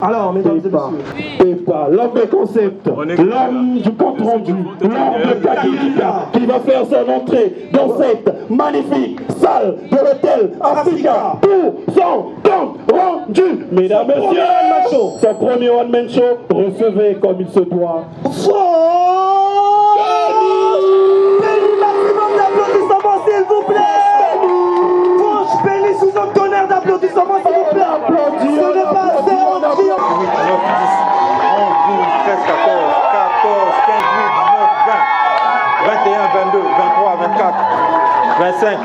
Alors, mesdames et messieurs, Pépa, l'homme des concepts, l'homme du compte rendu, l'homme de Kakirika, qui va faire son entrée dans cette magnifique salle de l'hôtel Africa pour son compte rendu. Mesdames et messieurs, son premier one-man show, recevez comme il se doit. maximum d'applaudissements, s'il vous plaît. Franche Belly sous un tonnerre d'applaudissements, s'il vous plaît. Ce n'est pas assez. 8, 9, 10, 11, 12, 13, 14, 15, 18, 19, 20, 21, 22, 23, 24, 25,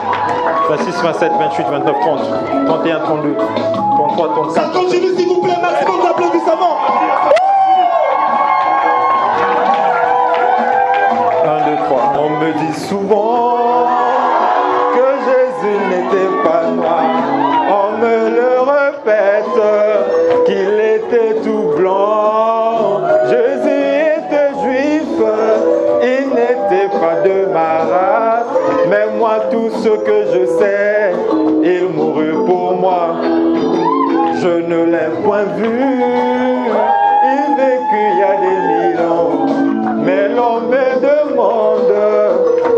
26, 27, 28, 29, 30, 31, 32, 33, 34. Ça continue, s'il vous plaît, maximum d'applaudissements. 1, 2, 3. On me dit souvent que Jésus n'était pas noir. On me le répète qu'il était tout blanc. Jésus était juif, il n'était pas de ma race. Mais moi, tout ce que je sais, il mourut pour moi. Je ne l'ai point vu, il vécut il y a des 1000 ans. Mais l'on me demande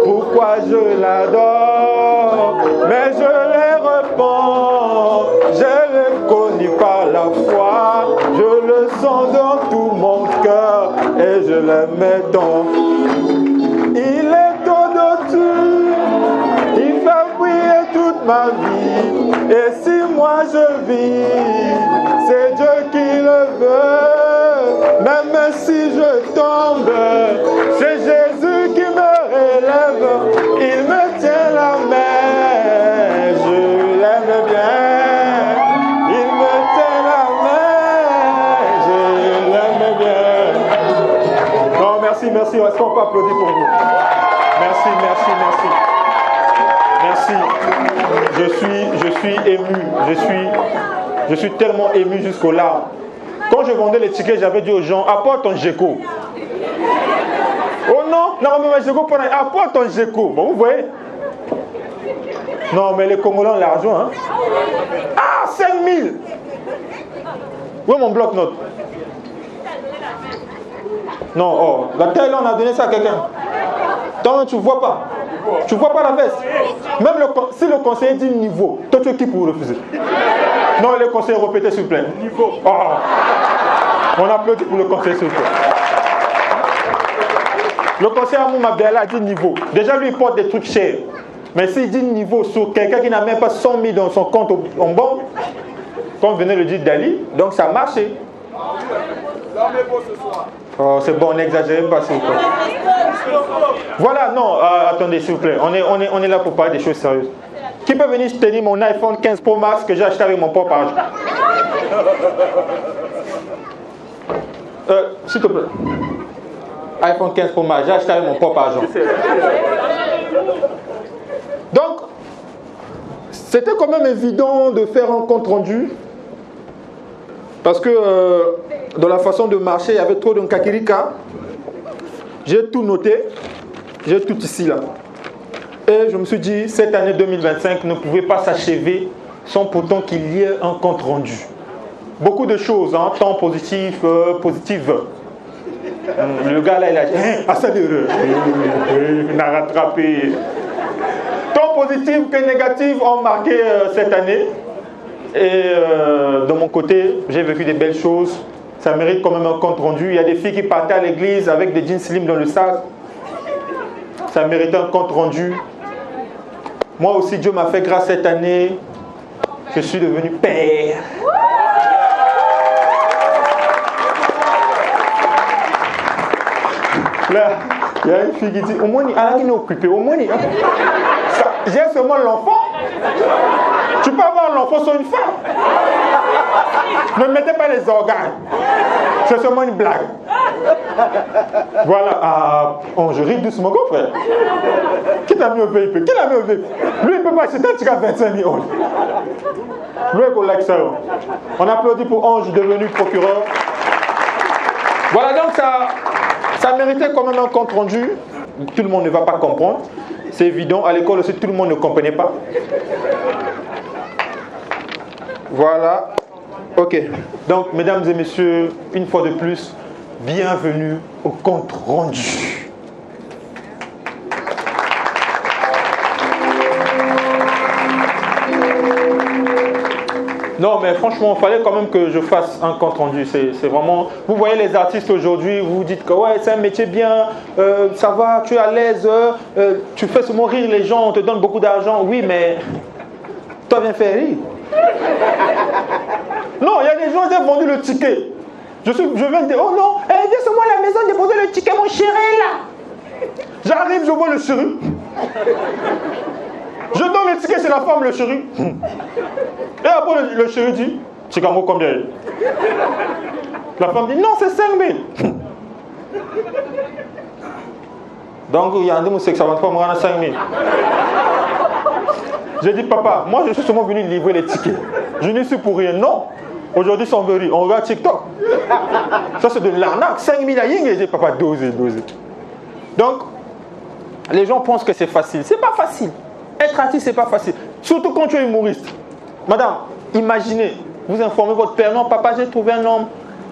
pourquoi je l'adore. Mais je les repens, je le connais par la foi. Je le sens dans tout mon cœur et je l'aime tant. Il est au-dessus, il fait briller toute ma vie. Et si moi je vis, c'est Dieu qui le veut. Même si je tombe, c'est Jésus qui me relève. Il me tient la main, je l'aime bien. Il me tient la main, je l'aime bien. Non, merci, merci. Est-ce qu'on peut applaudir pour vous? Merci, merci, merci. Merci. Je suis ému. Je suis tellement ému jusqu'aux larmes. Quand je vendais les tickets, j'avais dit aux gens, apporte ton GECO. Oh non, non, mais GECO, apporte ton GECO. Bon, vous voyez? Non, mais les Congolais ont l'argent, hein. Ah, 5000. Où est mon bloc-notes? Non, oh, la telle, on a donné ça à quelqu'un. Toi, tu ne vois pas. Tu ne vois pas la veste. Même si le conseiller dit niveau, toi, tu es qui pour refuser? Non, le conseiller, répétez s'il vous plaît. Niveau. Oh. On applaudit pour le conseiller s'il vous plaît. Le conseiller Amouma Biala a dit niveau. Déjà, lui, il porte des trucs chers. Mais s'il dit niveau sur quelqu'un qui n'a même pas 100 000 dans son compte en banque, comme venait le dire Dali, donc ça a marché. Oh, c'est bon, n'exagérez pas s'il vous plaît. Voilà, non, attendez s'il vous plaît. On est là pour parler des choses sérieuses. Qui peut venir tenir mon iPhone 15 Pro Max que j'ai acheté avec mon propre argent? S'il te plaît. iPhone 15 Pro Max, j'ai acheté avec mon propre argent. Donc, c'était quand même évident de faire un compte rendu. Parce que dans la façon de marcher, il y avait trop de kakirika. J'ai tout noté. J'ai tout ici là. Et je me suis dit, cette année 2025 ne pouvait pas s'achever sans pourtant qu'il y ait un compte rendu. Beaucoup de choses, hein, tant positives. Le gars là, il a dit, accéléré. Il a rattrapé. Tant positives que négatives ont marqué cette année. Et de mon côté, j'ai vécu des belles choses. Ça mérite quand même un compte rendu. Il y a des filles qui partaient à l'église avec des jeans slim dans le sac. Ça mérite un compte rendu. Moi aussi, Dieu m'a fait grâce cette année. Je suis devenu père. Là, il y a une fille qui dit, au moins, il est occupé. Au moins, j'ai seulement l'enfant. Tu peux avoir l'enfant sur une femme. Ne mettez pas les organes. C'est seulement une blague. Voilà. Je ris doucement, mon frère. Qui t'a mis au VIP? Qui l'a mis au VIP? Lui, il ne peut pas acheter un ticket à 25 000 €. Lui, il collègue ça. On applaudit pour Ange devenu procureur. Voilà, donc ça méritait quand même un compte rendu. Tout le monde ne va pas comprendre. C'est évident. À l'école aussi, tout le monde ne comprenait pas. Voilà. Ok, donc mesdames et messieurs, une fois de plus, bienvenue au compte rendu. Non, mais franchement, il fallait quand même que je fasse un compte rendu. C'est vraiment... Vous voyez les artistes aujourd'hui, vous vous dites que ouais, c'est un métier bien, ça va, tu es à l'aise, tu fais seulement rire les gens, on te donne beaucoup d'argent. Oui, mais toi, viens faire rire. Non, il y a des gens qui ont vendu le ticket. Je viens de dire, oh non, viens seulement à la maison déposer le ticket, mon chéri, là. J'arrive, je vois le chéri. Je donne le ticket chez la femme, le chéri. Et après, le chéri dit, Chikamo, combien? La femme dit, non, c'est 5 000. Donc, il y a un démon, c'est que ça va pas me rendre 5 000. J'ai dit, papa, moi, je suis seulement venu livrer les tickets. Je n'y suis pour rien. Non. Aujourd'hui, on veut rire. On regarde TikTok. Ça, c'est de l'arnaque. 5 000 à Ying. J'ai dit, papa, dosez. Donc, les gens pensent que c'est facile. C'est pas facile. Être artiste, c'est pas facile. Surtout quand tu es humoriste. Madame, imaginez, vous informez votre père, non, papa, j'ai trouvé un homme.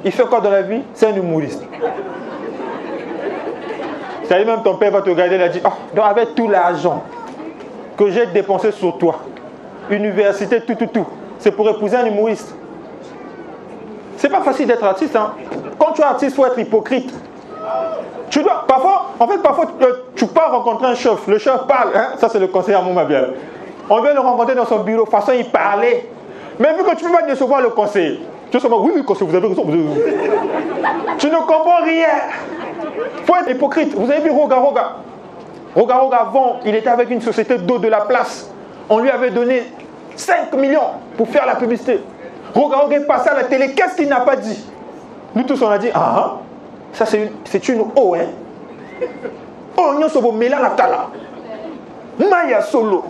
Il fait quoi dans la vie? C'est un humoriste. Ça dit même ton père va te regarder et il dit, oh, donc avec tout l'argent que j'ai dépensé sur toi, université, tout, c'est pour épouser un humoriste. C'est pas facile d'être artiste. Hein. Quand tu es artiste, il faut être hypocrite. Tu dois, parfois, tu pars rencontrer un chef. Le chef parle, hein? Ça c'est le conseiller à Moumabial. On vient le rencontrer dans son bureau, façon il parlait. Mais vu que tu ne peux pas décevoir le conseiller, tu sais oui, conseiller, vous avez raison. Tu ne comprends rien. Il faut être hypocrite. Vous avez vu Roga. Roga, avant, il était avec une société d'eau de la place. On lui avait donné 5 millions pour faire la publicité. Roga est passé à la télé, qu'est-ce qu'il n'a pas dit? Nous tous on a dit, ça c'est une eau, hein. Oh, nous sommes Mela la Kala. Maya Solo.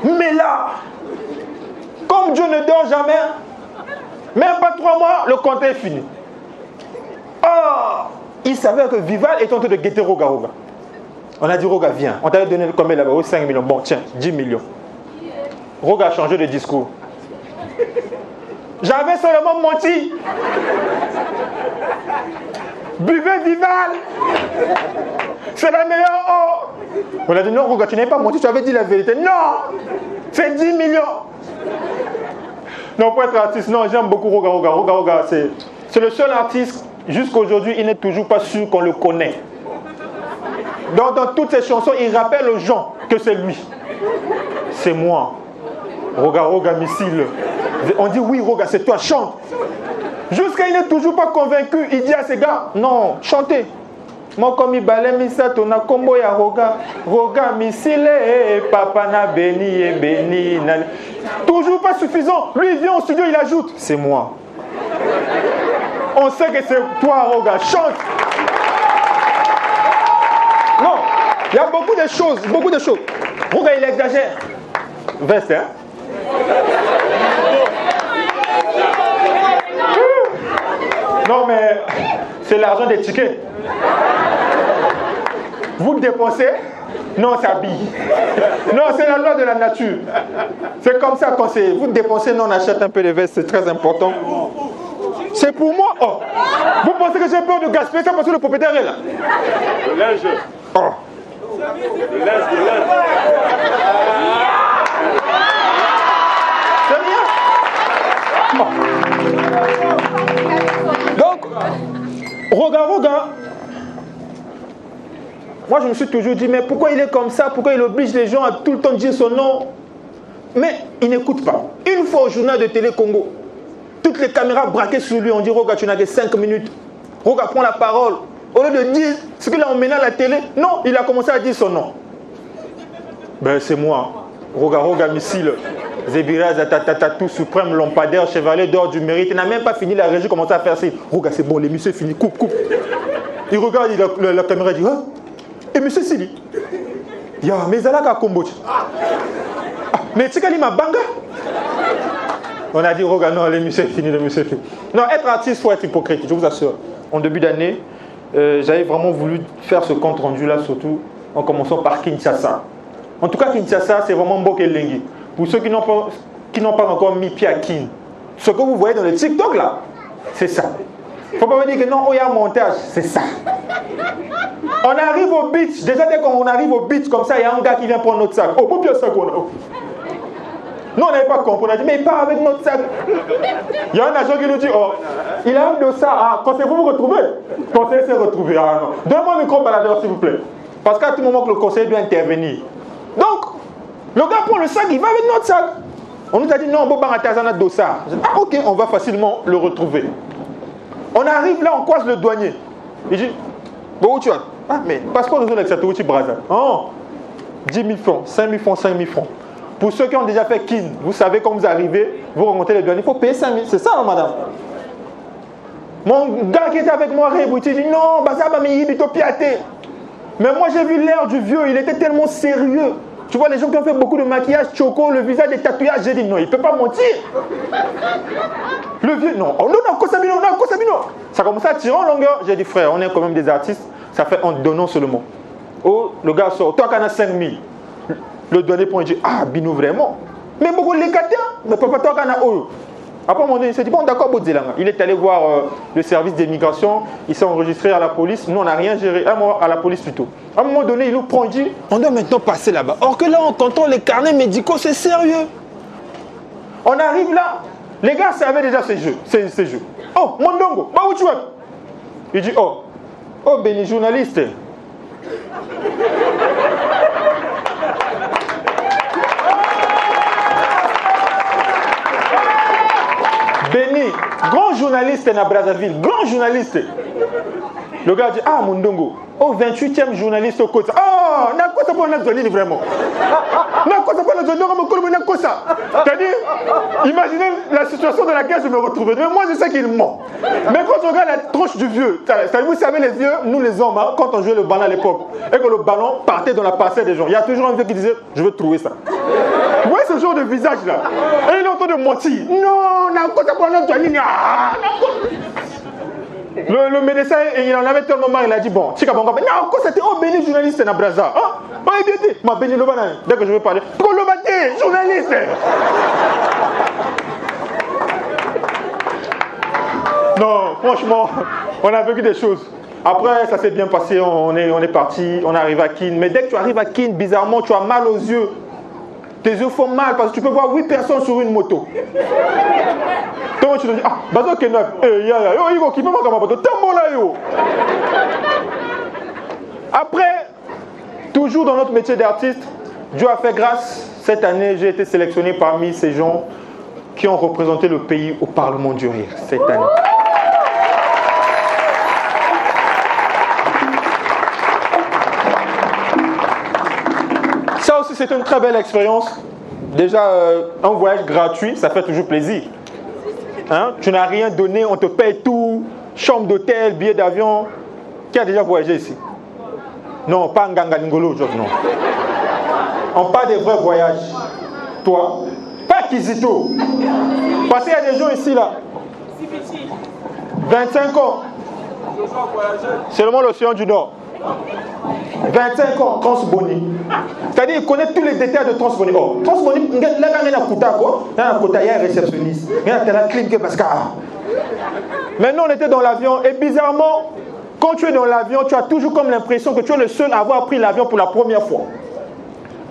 Mela. Comme Dieu ne dort jamais, même pas 3 mois, le compte est fini. Oh, il savait que Vival est en train de guetter Roga. On a dit, Roga, viens. On t'avait donné combien là-bas? 5 millions. Bon, tiens, 10 millions. Roga a changé de discours. J'avais seulement menti. Buvez Vival. C'est la meilleure eau. On a dit, non, Roga, tu n'avais pas menti, tu avais dit la vérité. Non, c'est 10 millions. Non, pour être artiste, non, j'aime beaucoup Roga. Roga, c'est le seul artiste, jusqu'à aujourd'hui, il n'est toujours pas sûr qu'on le connaît. Donc, dans toutes ses chansons, il rappelle aux gens que c'est lui. C'est moi. Roga, missile. On dit, oui, Roga, c'est toi, chante. Jusqu'à il n'est toujours pas convaincu, il dit à ses gars, non, chantez. Moi, comme il balait, on a combo ya Roga. Roga, missile, papa na béni et béni. Toujours pas suffisant. Lui, il vient au studio, il ajoute, c'est moi. On sait que c'est toi, Roga, chante. Non, il y a beaucoup de choses. Roga, il exagère. Veste, hein? Non, mais c'est l'argent des tickets. Vous dépensez, non, on s'habille. Non, c'est la loi de la nature. C'est comme ça qu'on sait. Vous dépensez, non, on achète un peu de vestes, c'est très important. C'est pour moi. Oh. Vous pensez que j'ai peur de gaspiller ça parce que le propriétaire est là? Le linge. Oh. Le linge. C'est bien. Oh. Donc, Roga. Moi, je me suis toujours dit, mais pourquoi il est comme ça? Pourquoi il oblige les gens à tout le temps dire son nom? Mais il n'écoute pas. Une fois au journal de Télé Congo, toutes les caméras braquées sur lui, on dit, Roga, tu n'as que 5 minutes. Roga prend la parole. Au lieu de dire ce qu'il a emmené à la télé, non, il a commencé à dire son nom. Ben, c'est moi. Roga, missile. Zébira, tout suprême, lampadaire, chevalier d'or du mérite. Il n'a même pas fini la régie, commence à faire ça. Roga, c'est bon, l'émission est finie, coupe. Il regarde la caméra et dit, hein? Et monsieur Sili, il y a mes alagas à Komboch. Mais tu sais ma banga? On a dit, Roga, non, l'émission est finie. Non, être artiste, il faut être hypocrite, je vous assure. En début d'année, j'avais vraiment voulu faire ce compte rendu là, surtout en commençant par Kinshasa. En tout cas, Kinshasa, c'est vraiment Mbokelengi. Pour ceux qui n'ont pas encore mis pied à Kin, Ce que vous voyez dans le TikTok là, c'est ça. Faut pas me dire que non, il y a un montage, c'est ça. On arrive au beach, déjà dès qu'on arrive au beach comme ça, il y a un gars qui vient prendre notre sac. Oh, pas bien ça qu'on a. Nous, on n'avait pas compris. On a dit, mais il part avec notre sac. Il y a un agent qui nous dit, oh, il a un de ça. Ah, conseillez-vous vous retrouver? Conseiller s'est retrouvé. Ah non. Donnez-moi un micro-baladeur, s'il vous plaît. Parce qu'à tout moment que le conseiller doit intervenir. Donc, le gars prend le sac, il va avec notre sac. On nous a dit, non, bon, Baratazana Dossard. Ah, ok, on va facilement le retrouver. On arrive là, on croise le douanier. Il dit, bon, où tu vas? Ah, mais passeport de zone avec Brazza. Oh, 10 000 francs, 5 000 francs, 5 000 francs. Pour ceux qui ont déjà fait KIN, vous savez quand vous arrivez, vous remontez les douaniers, il faut payer 5 000. C'est ça, hein, madame? Mon gars qui était avec moi, il dit, non, bah ça va me piaté. Mais moi, j'ai vu l'air du vieux, il était tellement sérieux. Tu vois, les gens qui ont fait beaucoup de maquillage, choco, le visage des tatouages, j'ai dit non, il ne peut pas mentir. Le vieux, non, oh, non, Kosamino. Ça commence à tirer en longueur. J'ai dit, frère, on est quand même des artistes, ça fait en donnant seulement. Oh, le gars sort, toi, qu'on a 5 000. Le douanier prend et dit, ah, Bino, vraiment. Mais beaucoup les catins, mais papa, toi, qu'on a oh. Après, à un moment donné, il s'est dit, bon, d'accord, il est allé voir le service d'immigration, il s'est enregistré à la police. Nous, on n'a rien géré, à la police plutôt. À un moment donné, il nous prend et dit, on doit maintenant passer là-bas. Or que là, on contrôle les carnets médicaux, c'est sérieux. On arrive là, les gars savaient déjà ces jeux. Oh, Mondongo, bah où tu vas? Il dit, oh, Béni, journaliste. Béni, grand journaliste à Brazzaville, grand journaliste. Le gars dit, ah, Mondongo, 28e journaliste au côté. Oh, n'a quoi ça pour notre zone vraiment? N'a quoi ça pour notre zone? N'a quoi ça? C'est-à-dire, imaginez la situation dans laquelle je me retrouvais. Mais moi, je sais qu'il ment. Mais quand on regarde la tronche du vieux, vous savez, les vieux, nous les hommes, hein, quand on jouait le ballon à l'époque, et que le ballon partait dans la passée des gens, il y a toujours un vieux qui disait, je veux trouver ça. Vous voyez ce genre de visage là? Et il est en train de mentir. Non, n'a quoi ça pour notre zone? Le médecin, il en avait tellement marre, il a dit bon, Chika Bonga, non, quoi c'était Béni journaliste à Brazza. Hein? Bien dit, ma Béni Lobana, dès que je veux parler, Kolobate, journaliste. Non, franchement, on a vécu des choses. Après, ça s'est bien passé, on est parti, on arrive à KIN. Mais dès que tu arrives à KIN, bizarrement, tu as mal aux yeux. Tes yeux font mal parce que tu peux voir 8 personnes sur une moto. Donc tu te dis, ah, bazo kenap, yo, Igo, qui peut m'en moto, t'es bon là, yo. Après, toujours dans notre métier d'artiste, Dieu a fait grâce. Cette année, j'ai été sélectionné parmi ces gens qui ont représenté le pays au Parlement du Rire, cette année. Ça aussi, c'est une très belle expérience. Déjà, un voyage gratuit, ça fait toujours plaisir. Hein? Tu n'as rien donné, on te paye tout. Chambre d'hôtel, billet d'avion. Qui a déjà voyagé ici? Non, pas Nganga Ngolo, non. On parle des vrais voyages. Toi, pas Kizito. Parce qu'il y a des gens ici, là. 25 ans. Seulement l'océan du Nord. 25 ans, Transboni. C'est-à-dire, il connaît tous les détails de Transboni. Oh, Transboni, il y a un kouta, quoi. Il y a un réceptionniste. Il y a un clinique parce que. Maintenant, on était dans l'avion et bizarrement, quand tu es dans l'avion, tu as toujours comme l'impression que tu es le seul à avoir pris l'avion pour la première fois.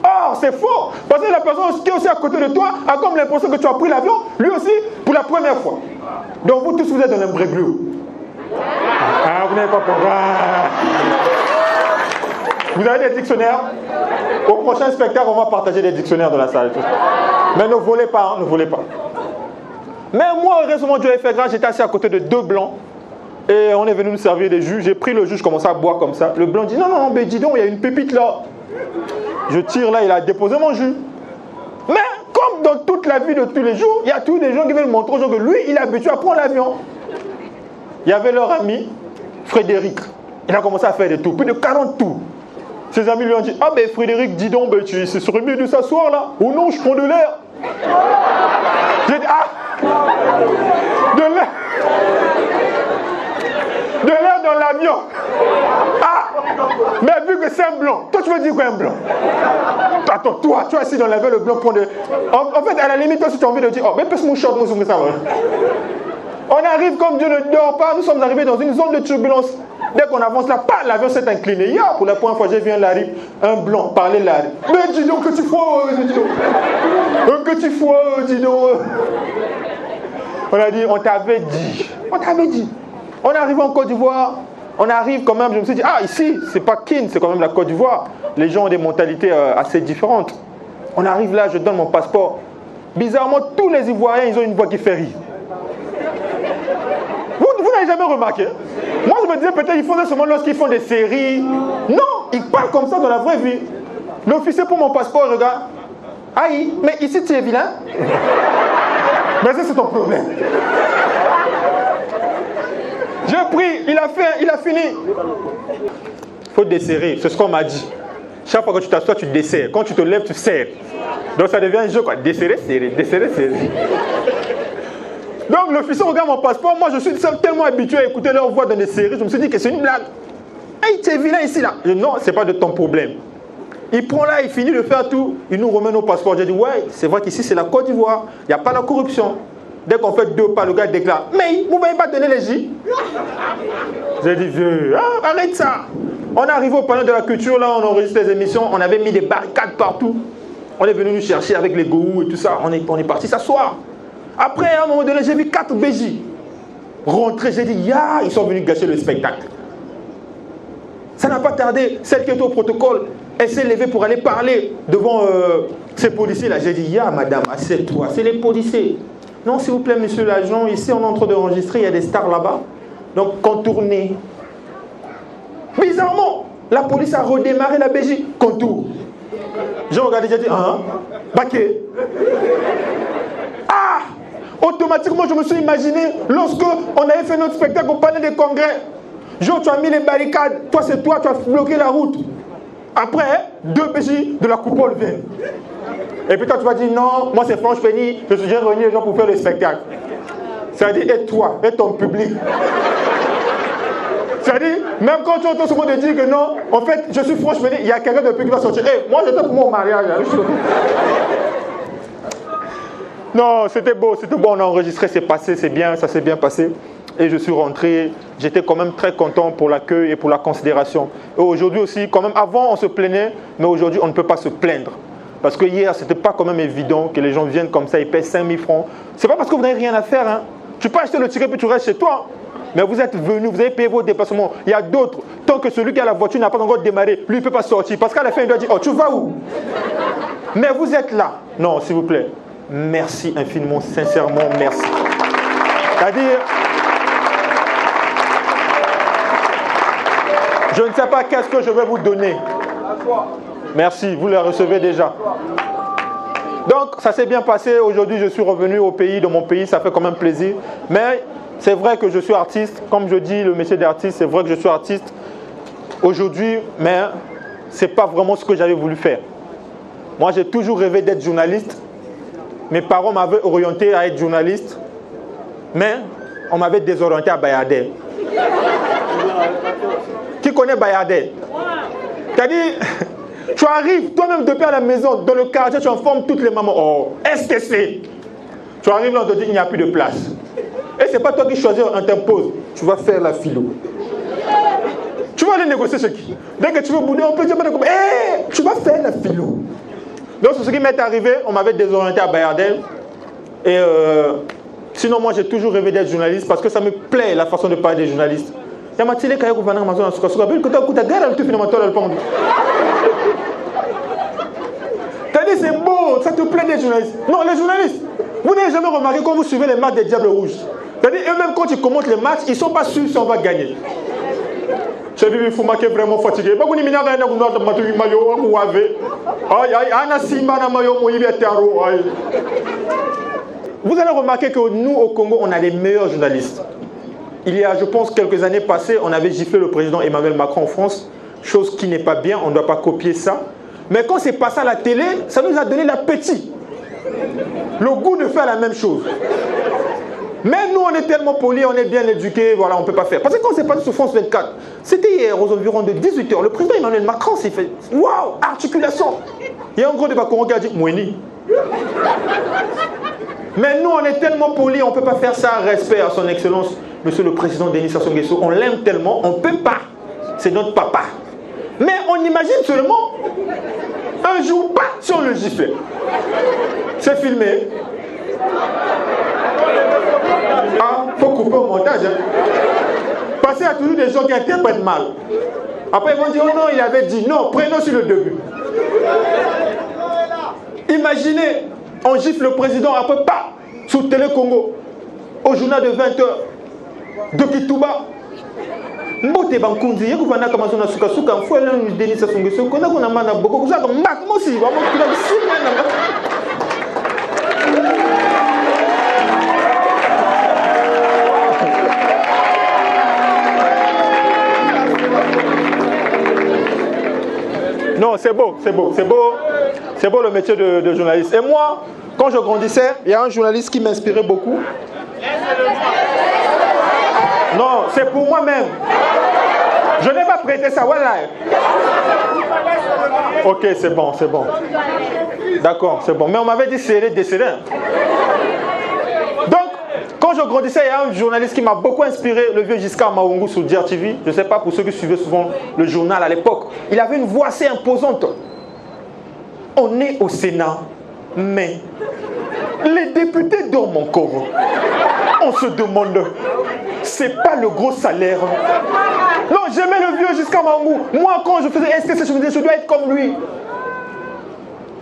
Or, c'est faux. Parce que la personne qui est aussi à côté de toi a comme l'impression que tu as pris l'avion, lui aussi, pour la première fois. Donc, vous tous, vous êtes dans l'imbréglio. Ah, vous n'avez pas compris. Vous avez des dictionnaires? Au prochain spectacle, on va partager des dictionnaires dans la salle. Mais ne volez pas, hein, ne volez pas. Mais moi, heureusement, Dieu a fait grâce, j'étais assis à côté de 2 blancs. Et on est venu nous servir des jus. J'ai pris le jus, je commençais à boire comme ça. Le blanc dit, non, mais dis donc, il y a une pépite là. Je tire là, il a déposé mon jus. Mais comme dans toute la vie de tous les jours, il y a toujours des gens qui veulent montrer aux gens que lui, il est habitué à prendre l'avion. Il y avait leur ami, Frédéric. Il a commencé à faire des tours, plus de 40 tours. Ses amis lui ont dit, ah ben Frédéric, dis donc, ben, tu serais mieux de s'asseoir là. Oh non, je prends de l'air. J'ai dit, ah, de l'air. De l'air dans l'avion. Ah, mais vu que c'est un blanc, toi tu veux dire quoi un blanc? Attends, toi, tu es assis dans la veille, le blanc prend de... En fait, à la limite, toi si tu as envie de dire, oh, mais passe mon short, moi je ça. On arrive comme Dieu ne dort pas, nous sommes arrivés dans une zone de turbulence. Dès qu'on avance là, l'avion s'est incliné. Hier, pour la première fois, j'ai vu un blanc parler là. Mais dis donc que tu fous, dis donc. Que tu fous, dis donc. On a dit, on t'avait dit. On t'avait dit. On arrive en Côte d'Ivoire. On arrive quand même, je me suis dit, ah ici, c'est pas Kin, c'est quand même la Côte d'Ivoire. Les gens ont des mentalités assez différentes. On arrive là, je donne mon passeport. Bizarrement, tous les Ivoiriens, ils ont une voix qui fait rire. Vous n'avez jamais remarqué? Moi, je me disais peut-être qu'ils font ça seulement lorsqu'ils font des séries. Non, ils parlent comme ça dans la vraie vie. L'officier pour mon passeport, regarde. Aïe, mais ici tu es vilain. Mais ça, c'est ton problème. J'ai pris, il a fini. Il faut desserrer, c'est ce qu'on m'a dit. Chaque fois que tu t'assois, tu desserres. Quand tu te lèves, tu serres. Donc ça devient un jeu, quoi. Desserrer, serrer, desserrer, serrer. Donc l'officier regarde mon passeport. Moi, je suis tellement habitué à écouter leur voix dans des séries. Je me suis dit que c'est une blague. Hey, tu es vilain ici, là. Je dis, non, c'est pas de ton problème. Il prend là, il finit de faire tout. Il nous remet nos passeports. J'ai dit, ouais, c'est vrai qu'ici, c'est la Côte d'Ivoire. Il n'y a pas la corruption. Dès qu'on fait 2 pas, le gars déclare, mais vous ne m'avez pas donné les J. J'ai dit, vieux, arrête ça. On est arrivé au panneau de la culture, là, on enregistre les émissions. On avait mis des barricades partout. On est venu nous chercher avec les goûts et tout ça. On est parti s'asseoir. Après, à un moment donné, j'ai vu 4 BJ rentrer. J'ai dit, ya, ils sont venus gâcher le spectacle. Ça n'a pas tardé. Celle qui était au protocole, elle s'est levée pour aller parler devant ces policiers-là. J'ai dit, ya, madame, assieds-toi. C'est les policiers. Non, s'il vous plaît, monsieur l'agent, ici, on est en train d'enregistrer. Il y a des stars là-bas. Donc, contournez. Bizarrement, la police a redémarré la BJ. Contour. J'ai regardé, j'ai dit, baquet. Ah! Automatiquement, je me suis imaginé lorsque on avait fait notre spectacle au palais des congrès. Jo, tu as mis les barricades. Toi, c'est toi, tu as bloqué la route. Après, 2 BJ de la coupole viennent. Et puis toi, tu vas dire, non, moi c'est Franche Penny, j'ai réuni les gens pour faire le spectacle. C'est-à-dire, et toi, et ton public. C'est-à-dire, même quand tu entends souvent de dire que non, en fait, je suis Franche Penny, il y a quelqu'un depuis qui va sortir. Hey, moi, j'étais pour mon mariage. Non, c'était beau, on a enregistré, c'est passé, c'est bien, ça s'est bien passé. Et je suis rentré, j'étais quand même très content pour l'accueil et pour la considération. Et aujourd'hui aussi, quand même, avant on se plaignait, mais aujourd'hui on ne peut pas se plaindre. Parce que hier, c'était pas quand même évident que les gens viennent comme ça, ils paient 5000 francs. C'est pas parce que vous n'avez rien à faire, hein. Tu peux acheter le ticket puis tu restes chez toi. Mais vous êtes venus, vous avez payé vos déplacements. Il y a d'autres, tant que celui qui a la voiture n'a pas encore démarré, lui il ne peut pas sortir. Parce qu'à la fin, il doit dire, oh, tu vas où? Mais vous êtes là. Non, s'il vous plaît. Merci infiniment, sincèrement, merci. C'est-à-dire, je ne sais pas qu'est-ce que je vais vous donner. Merci, vous les recevez déjà. Donc, ça s'est bien passé. Aujourd'hui, je suis revenu au pays, dans mon pays, ça fait quand même plaisir. Mais c'est vrai que je suis artiste. Comme je dis, le métier d'artiste, c'est vrai que je suis artiste aujourd'hui, mais ce n'est pas vraiment ce que j'avais voulu faire. Moi, j'ai toujours rêvé d'être journaliste. Mes parents m'avaient orienté à être journaliste, mais on m'avait désorienté à Bayardé. Qui connaît Bayardé? C'est-à-dire, tu arrives toi-même depuis à la maison, dans le quartier, tu informes toutes les mamans. Oh, STC. Tu arrives là, on te dit qu'il n'y a plus de place. Et ce n'est pas toi qui choisis, on t'impose. Tu vas faire la philo. Tu vas aller négocier ce qui. Dès que tu veux bouder, on peut dire, tu vas faire la philo. Donc, c'est ce qui m'est arrivé. On m'avait désorienté à Bayardel. Et sinon, moi, j'ai toujours rêvé d'être journaliste parce que ça me plaît, la façon de parler des journalistes. Il y a télé qui a gouverné Amazon, c'est beau, ça te plaît des journalistes. Non, les journalistes, vous n'avez jamais remarqué quand vous suivez les matchs des Diables Rouges. C'est-à-dire, eux-mêmes, quand ils commentent les matchs, ils ne sont pas sûrs si on va gagner. J'ai vu Fuma qui est vraiment fatigué. Vous allez remarquer que nous, au Congo, on a les meilleurs journalistes. Il y a, je pense, quelques années passées, on avait giflé le président Emmanuel Macron en France, chose qui n'est pas bien, on ne doit pas copier ça. Mais quand c'est passé à la télé, ça nous a donné l'appétit, le goût de faire la même chose. Mais nous, on est tellement polis, on est bien éduqués, voilà, on ne peut pas faire. Parce que quand c'est passé sur France 24, c'était hier aux environs de 18h, le président Emmanuel Macron s'est fait « Waouh, articulation !» Il y a un gros débat qui a dit « Moueni ». Mais nous, on est tellement polis, on ne peut pas faire ça. Respect à son excellence, monsieur le président Denis Sassou Nguesso. On l'aime tellement, on ne peut pas. C'est notre papa. Mais on imagine seulement un jour, pas si on le gifle. C'est filmé. Ah, faut couper au montage. Hein. Parce qu'il y a toujours des gens qui interprètent mal. Après, ils vont dire, oh non, il avait dit non, prenons sur le début. Imaginez, on gifle le président, après, pas, sur Télé Congo, au journal de 20h, de Kitouba. Mbote bankunzi, yeko vana kama sona suka suka, mfou elè nous Denis Sassou Nguesso, kona kuna mana boko, kusa comme mak mosi, wamo kuna bisime nanga. Non, c'est beau, c'est beau, c'est beau. C'est beau le métier de journaliste. Et moi, quand je grandissais, il y a un journaliste qui m'inspirait beaucoup. Non, c'est pour moi-même. Je n'ai pas prêté ça, voilà. Ok, c'est bon, c'est bon. D'accord, c'est bon. Mais on m'avait dit c'est décédé. Donc, quand je grandissais, il y a un journaliste qui m'a beaucoup inspiré, le vieux Giscard Maungu sur Djer TV. Je ne sais pas pour ceux qui suivaient souvent le journal à l'époque. Il avait une voix assez imposante. On est au Sénat, mais les députés dorment encore. On se demande, c'est pas le gros salaire. Non, j'aimais le vieux Giscard Maungu. Moi, quand je faisais STC, je me disais, je dois être comme lui.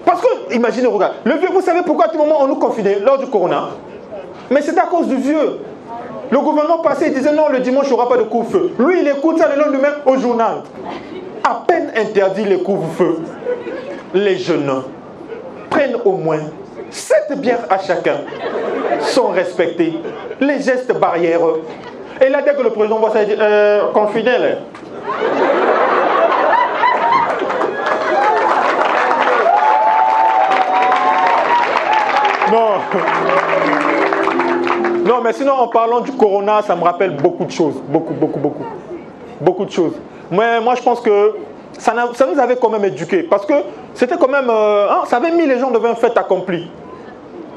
Parce que, imaginez, regarde, le vieux, vous savez pourquoi à tout moment on nous confinait lors du corona? Mais c'est à cause du vieux. Le gouvernement passé, il disait non, le dimanche, il n'y aura pas de couvre-feu. Lui, il écoute ça le lendemain au journal. À peine interdit les couvre-feu. Les jeunes prennent au moins 7 bières à chacun, sont respectés, les gestes barrières. Et là, dès que le président voit ça, il dit confiné, là. Non. Non, mais sinon, en parlant du corona, ça me rappelle beaucoup de choses. Beaucoup de choses. Mais moi, je pense que ça nous avait quand même éduqués. Parce que c'était quand même... ça avait mis les gens devant un fait accompli.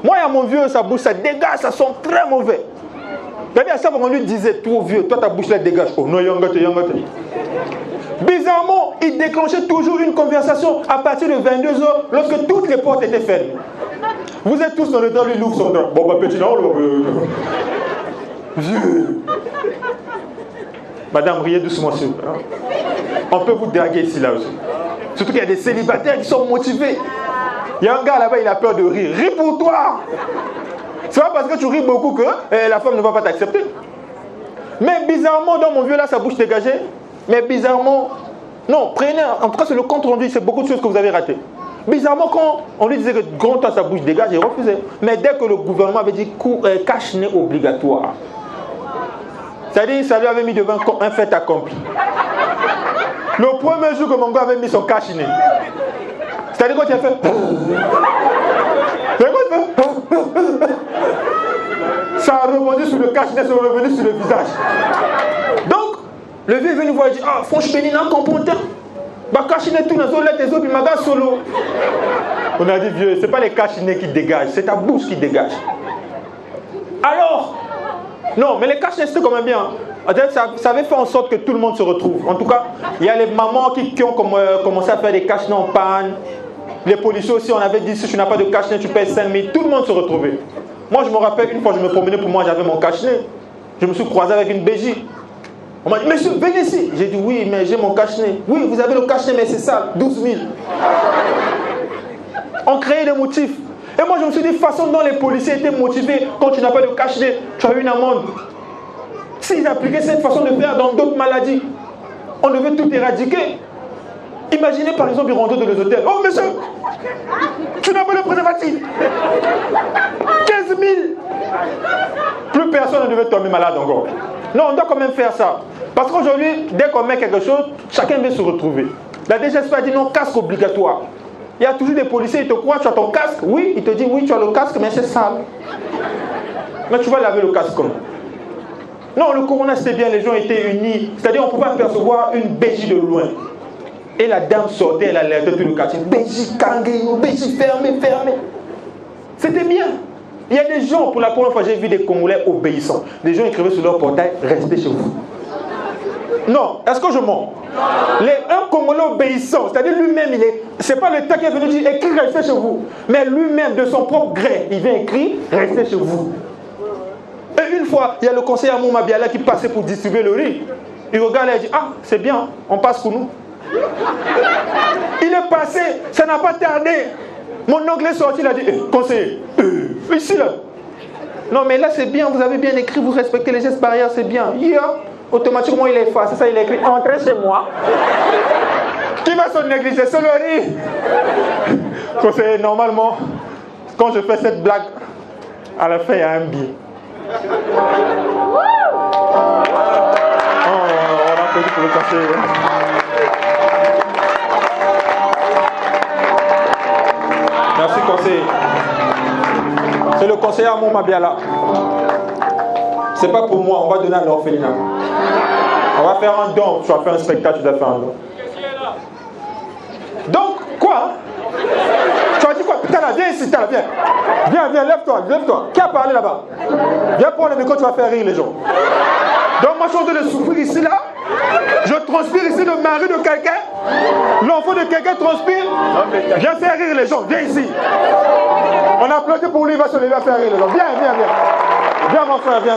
Moi, il y a mon vieux, sa bouche, ça dégage, ça sent très mauvais. C'est-à-dire, à chaque fois qu'on lui disait, toi vieux, toi ta bouche, là, dégage. Oh non, yangote. Bizarrement, il déclenchait toujours une conversation à partir de 22h, lorsque toutes les portes étaient fermées. Vous êtes tous dans le temps, lui l'ouvre son temps. Bon, bah, petit, non, vieux. Madame, riez doucement, s'il vous plaît. On peut vous draguer ici, là aussi. Surtout qu'il y a des célibataires qui sont motivés. Il y a un gars là-bas, il a peur de rire. Ris pour toi. C'est pas parce que tu ris beaucoup que la femme ne va pas t'accepter. Mais bizarrement, dans mon vieux là, sa bouche dégagée. Mais bizarrement, non, prenez, en tout cas, c'est le compte rendu, c'est beaucoup de choses que vous avez ratées. Bizarrement, quand on lui disait que grand temps sa bouche dégage, il refusait. Mais dès que le gouvernement avait dit cache-nez obligatoire, c'est-à-dire, ça lui avait mis devant un fait accompli. Le premier jour que mon gars avait mis son cache-nez, c'est-à-dire quand il a fait. Ça a rebondi sur le cache-nez, ça est revenu sur le visage. Donc, le vieux est venu voir et dit ah, franchement, il n'a pas bah, cache-nez tout dans les autres, il m'a gardé solo. On a dit vieux, c'est pas les cache-nez qui dégagent, c'est ta bouche qui dégage. Alors, non, mais les cache-nez c'était quand même bien. Ça avait fait en sorte que tout le monde se retrouve. En tout cas, il y a les mamans qui ont commencé à faire des cache-nez en panne. Les policiers aussi, on avait dit si tu n'as pas de cache-nez, tu payes 5 000. Tout le monde se retrouvait. Moi, je me rappelle, une fois, je me promenais pour moi, j'avais mon cache-nez. Je me suis croisé avec une BJ. On m'a dit, monsieur, venez ici. J'ai dit, oui, mais j'ai mon cache-nez. Oui, vous avez le cache-nez, mais c'est ça, 12 000. On créait des motifs. Et moi, je me suis dit, façon dont les policiers étaient motivés, quand tu n'as pas de cache-nez, tu as une amende. S'ils appliquaient cette façon de faire dans d'autres maladies, on devait tout éradiquer. Imaginez par exemple, ils rentrent dans les hôtels. Oh monsieur, tu n'as pas le préservatif. 15 000. Plus personne ne devait tomber malade encore. Non, on doit quand même faire ça. Parce qu'aujourd'hui, dès qu'on met quelque chose, chacun veut se retrouver. La DGSP a dit non, casque obligatoire. Il y a toujours des policiers, ils te croient, tu as ton casque. Oui, il te dit oui, tu as le casque, mais c'est sale. Mais tu vas laver le casque comment? Non, le Corona c'était bien, les gens étaient unis. C'est-à-dire on pouvait apercevoir une bégie de loin. Et la dame sortait, elle alertait tout le quartier. Bégie, Kangé, bégie, fermé, fermé. C'était bien. Il y a des gens, pour la première fois, j'ai vu des Congolais obéissants. Des gens écrivaient sur leur portail, restez chez vous. Non, est-ce que je mens? Un Congolais obéissant, c'est-à-dire lui-même, c'est pas le temps qui est venu dire, écris, restez chez vous. Mais lui-même, de son propre gré, il vient écrire, restez chez vous. Et une fois, il y a le conseiller Amour Mabiala qui passait pour distribuer le riz. Il regarde et il dit, ah, c'est bien, on passe pour nous. Il est passé, ça n'a pas tardé. Mon oncle est sorti, il a dit, conseiller, ici là. Non mais là c'est bien, vous avez bien écrit, vous respectez les gestes barrières, c'est bien. Automatiquement il est effacé, c'est ça, il a écrit, entrez chez moi. Qui va se négliger? C'est le riz. Conseiller, normalement, quand je fais cette blague, à la fin il y a un billet. On applaudit pour le conseiller. Merci conseiller. C'est le conseiller Amour Mabiala. C'est pas pour moi, on va donner à l'orphelinat. On va faire un don, tu vas faire un spectacle, tu dois faire un don. Donc, quoi? Tu as dit quoi? Putain là, viens ici, viens. Viens, lève-toi. Qui a parlé là-bas? Viens prendre le micro, tu vas faire rire les gens. Donc moi je suis en train de souffrir ici là. Je transpire ici le mari de quelqu'un. L'enfant de quelqu'un transpire. Viens faire rire les gens, viens ici. On applaudit pour lui, il va se lever à faire rire les gens. Viens. Viens mon frère, viens.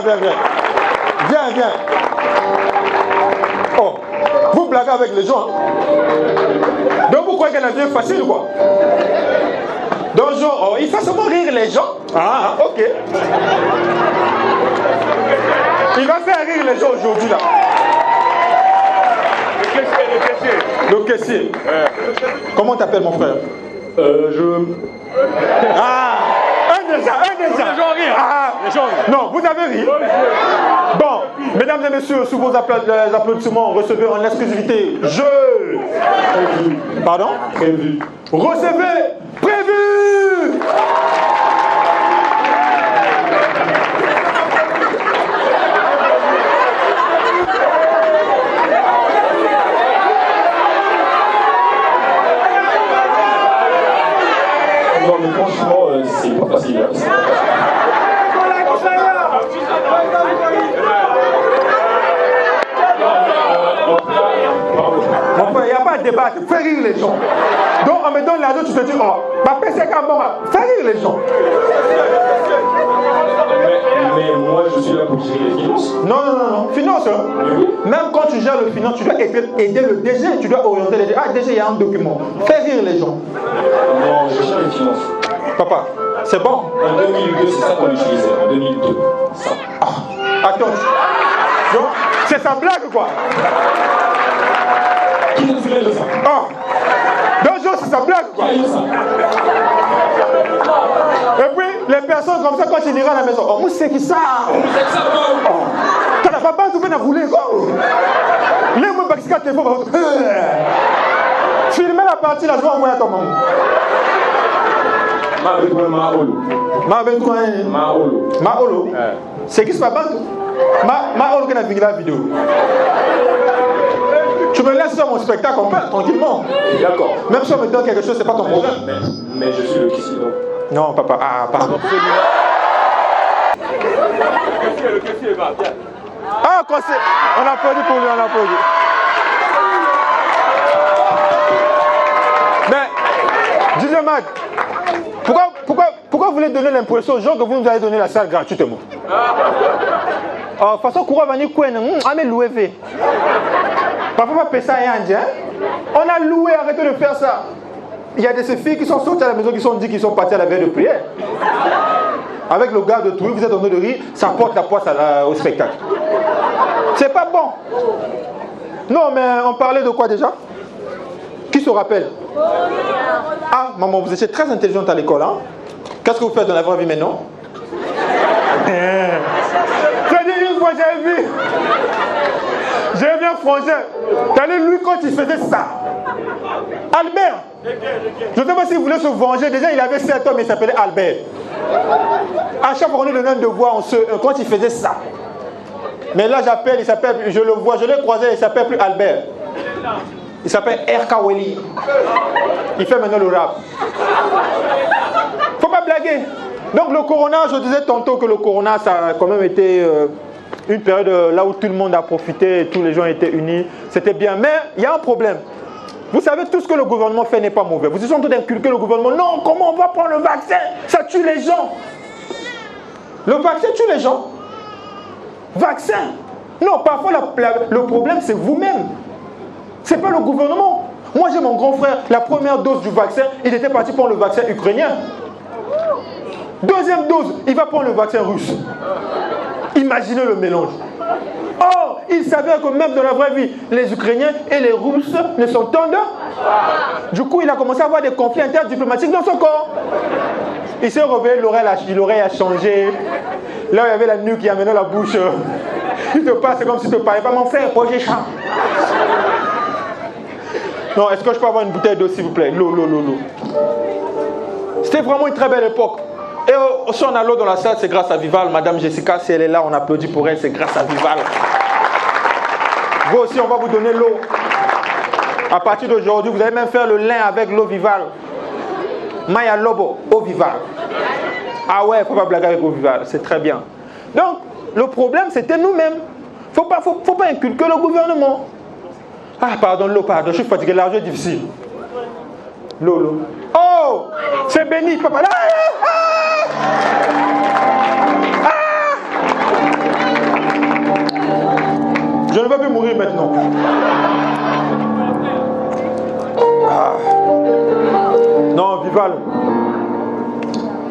Viens. Oh, vous blaguez avec les gens. Donc vous croyez qu'elle a bien facile quoi? Donc genre, il fait seulement rire les gens. Ah, ok. Il va faire rire les gens aujourd'hui là. Le caissier. Comment t'appelles mon frère? Ah, un déjà. Les gens rient. Ah, non, vous avez ri. Bon, mesdames et messieurs, sous vos applaudissements, recevez en exclusivité. Pardon? Prévu. Recevez prévu. Non mais franchement, c'est pas facile. Mon frère, il n'y a pas de débat, fais rire les gens. Donc on me donne l'argent, tu te dis, oh, ma PC quand bon, fais rire les gens. Mais moi je suis là pour gérer les finances. Non. Finance. Oui. Même quand tu gères le finance, tu dois aider le DG, tu dois orienter les DG. Ah, DG, il y a un document. Fais rire les gens. Non, je gère les finances. Papa, c'est bon? En 2002, c'est ça qu'on utilisait. En 2002. Ça. Ah, attends. Donc, c'est sa blague quoi? Qui nous fait de ça? Ah. Donc, genre, c'est sa blague quoi? Qui a eu ça? Et puis, les personnes comme ça, quand ils iront à la maison, oh, moi, c'est qui ça? Tu n'as pas besoin de rouler, quoi. Les mots, parce que tu filmer la partie, là, je vais envoyer à ton maman. Maolo. C'est qui se passe? Maolo qui a vu la vidéo. Tu me laisses sur mon spectacle, on parle tranquillement. D'accord. Même si on me donne quelque chose, c'est pas ton problème. Mais je suis le caissier donc. Non, papa. Ah, pardon. Le caissier va, viens. Ah, on applaudit pour lui, on applaudit. Mais, DJ Mag, pourquoi vous voulez donner l'impression aux gens que vous nous avez donné la salle gratuitement? De toute façon, courant va venir quoi? On a loué. Papa va payer ça à indien. On a loué, arrêtez de faire ça. Il y a des filles qui sont sorties à la maison qui sont dit qu'ils sont partis à la veille de prière. Avec le gars de tout, vous êtes en train de rire, ça porte la poisse au spectacle. C'est pas bon. Non, mais on parlait de quoi déjà? Qui se rappelle? Ah, maman, vous étiez très intelligente à l'école, hein? Qu'est-ce que vous faites dans la vraie vie maintenant? J'ai dit une fois, j'ai vu un frangin. T'as vu lui quand il faisait ça? Albert. Je ne sais pas s'il voulait se venger. Déjà, il avait 7 ans, mais il s'appelait Albert. À chaque fois qu'on est donné un devoir, quand il faisait ça. Mais là, j'appelle, il s'appelle, je le vois, je l'ai croisé, il s'appelle plus Albert. Il s'appelle R.K. Welly. Il fait maintenant le rap. Faut pas blaguer. Donc le corona, je disais tantôt que le corona, ça a quand même été une période là où tout le monde a profité, tous les gens étaient unis. C'était bien. Mais il y a un problème. Vous savez, tout ce que le gouvernement fait n'est pas mauvais. Vous êtes en train d'inculquer le gouvernement. Non, comment on va prendre le vaccin? Ça tue les gens. Le vaccin tue les gens. Vaccin. Non, parfois le problème c'est vous-même. C'est pas le gouvernement. Moi j'ai mon grand frère, la première dose du vaccin, il était parti prendre le vaccin ukrainien. Deuxième dose, il va prendre le vaccin russe. Imaginez le mélange. Or, il s'avère que même dans la vraie vie, les Ukrainiens et les Russes ne s'entendent. Du coup, il a commencé à avoir des conflits interdiplomatiques dans son corps. Il s'est réveillé, l'oreille a changé. Là, il y avait la nuque qui a mené la bouche. Il te passe, c'est comme si tu ne parlais pas. Mon frère, projet chat. Non, est-ce que je peux avoir une bouteille d'eau, s'il vous plaît? L'eau. C'était vraiment une très belle époque. Et si on a l'eau dans la salle, c'est grâce à Vival. Madame Jessica, si elle est là, on applaudit pour elle, c'est grâce à Vival. Vous aussi, on va vous donner l'eau. À partir d'aujourd'hui, vous allez même faire le lin avec l'eau Vival. Maya Lobo, eau Vival. Ah ouais, il ne faut pas blaguer avec eau Vival, c'est très bien. Donc, le problème, c'était nous-mêmes. Il ne faut pas inculquer le gouvernement. Ah, pardon, l'eau, pardon, je suis fatigué, l'argent est difficile. L'eau. Oh, c'est béni, papa. Je ne veux plus mourir maintenant. Non, Vival.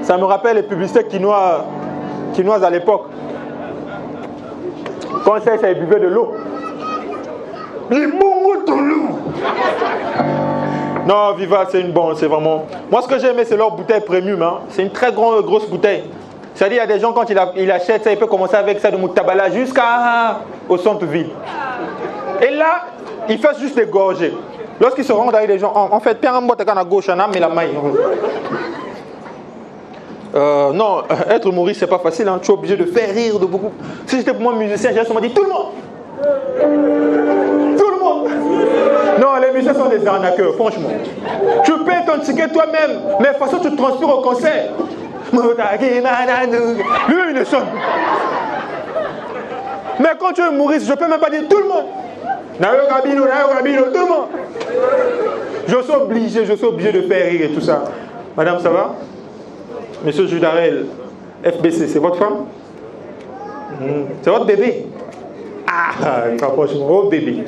Ça me rappelle les publicités quinoises à l'époque. Quand ça buvait de l'eau. Non, Vival, c'est une bonne, c'est vraiment... Moi, ce que j'ai aimé, c'est leur bouteille premium. Hein. C'est une très grosse bouteille. C'est-à-dire, il y a des gens, quand il achète ça, il peut commencer avec ça de Moutabala jusqu'au centre-ville. Et là, il fait juste des gorgées. Lorsqu'il se rend avec des gens, en fait, pierre en boîte à gauche, on a mais la maille. Non, être humoriste, c'est pas facile. Hein. Tu es obligé de faire rire de beaucoup. Si j'étais pour moi musicien, j'aurais sûrement dit tout le monde. Tout le monde. Non, les musiciens sont des arnaqueurs, franchement. Tu payes ton ticket toi-même, mais de toute façon, tu transpires au concert. Lui, il ne chante. Mais quand tu es humoriste, je ne peux même pas dire tout le monde. Tout le monde. Je suis obligé de faire rire et tout ça. Madame, ça va? Monsieur Judarel, FBC, c'est votre femme? C'est votre bébé? Ah, franchement, votre bébé.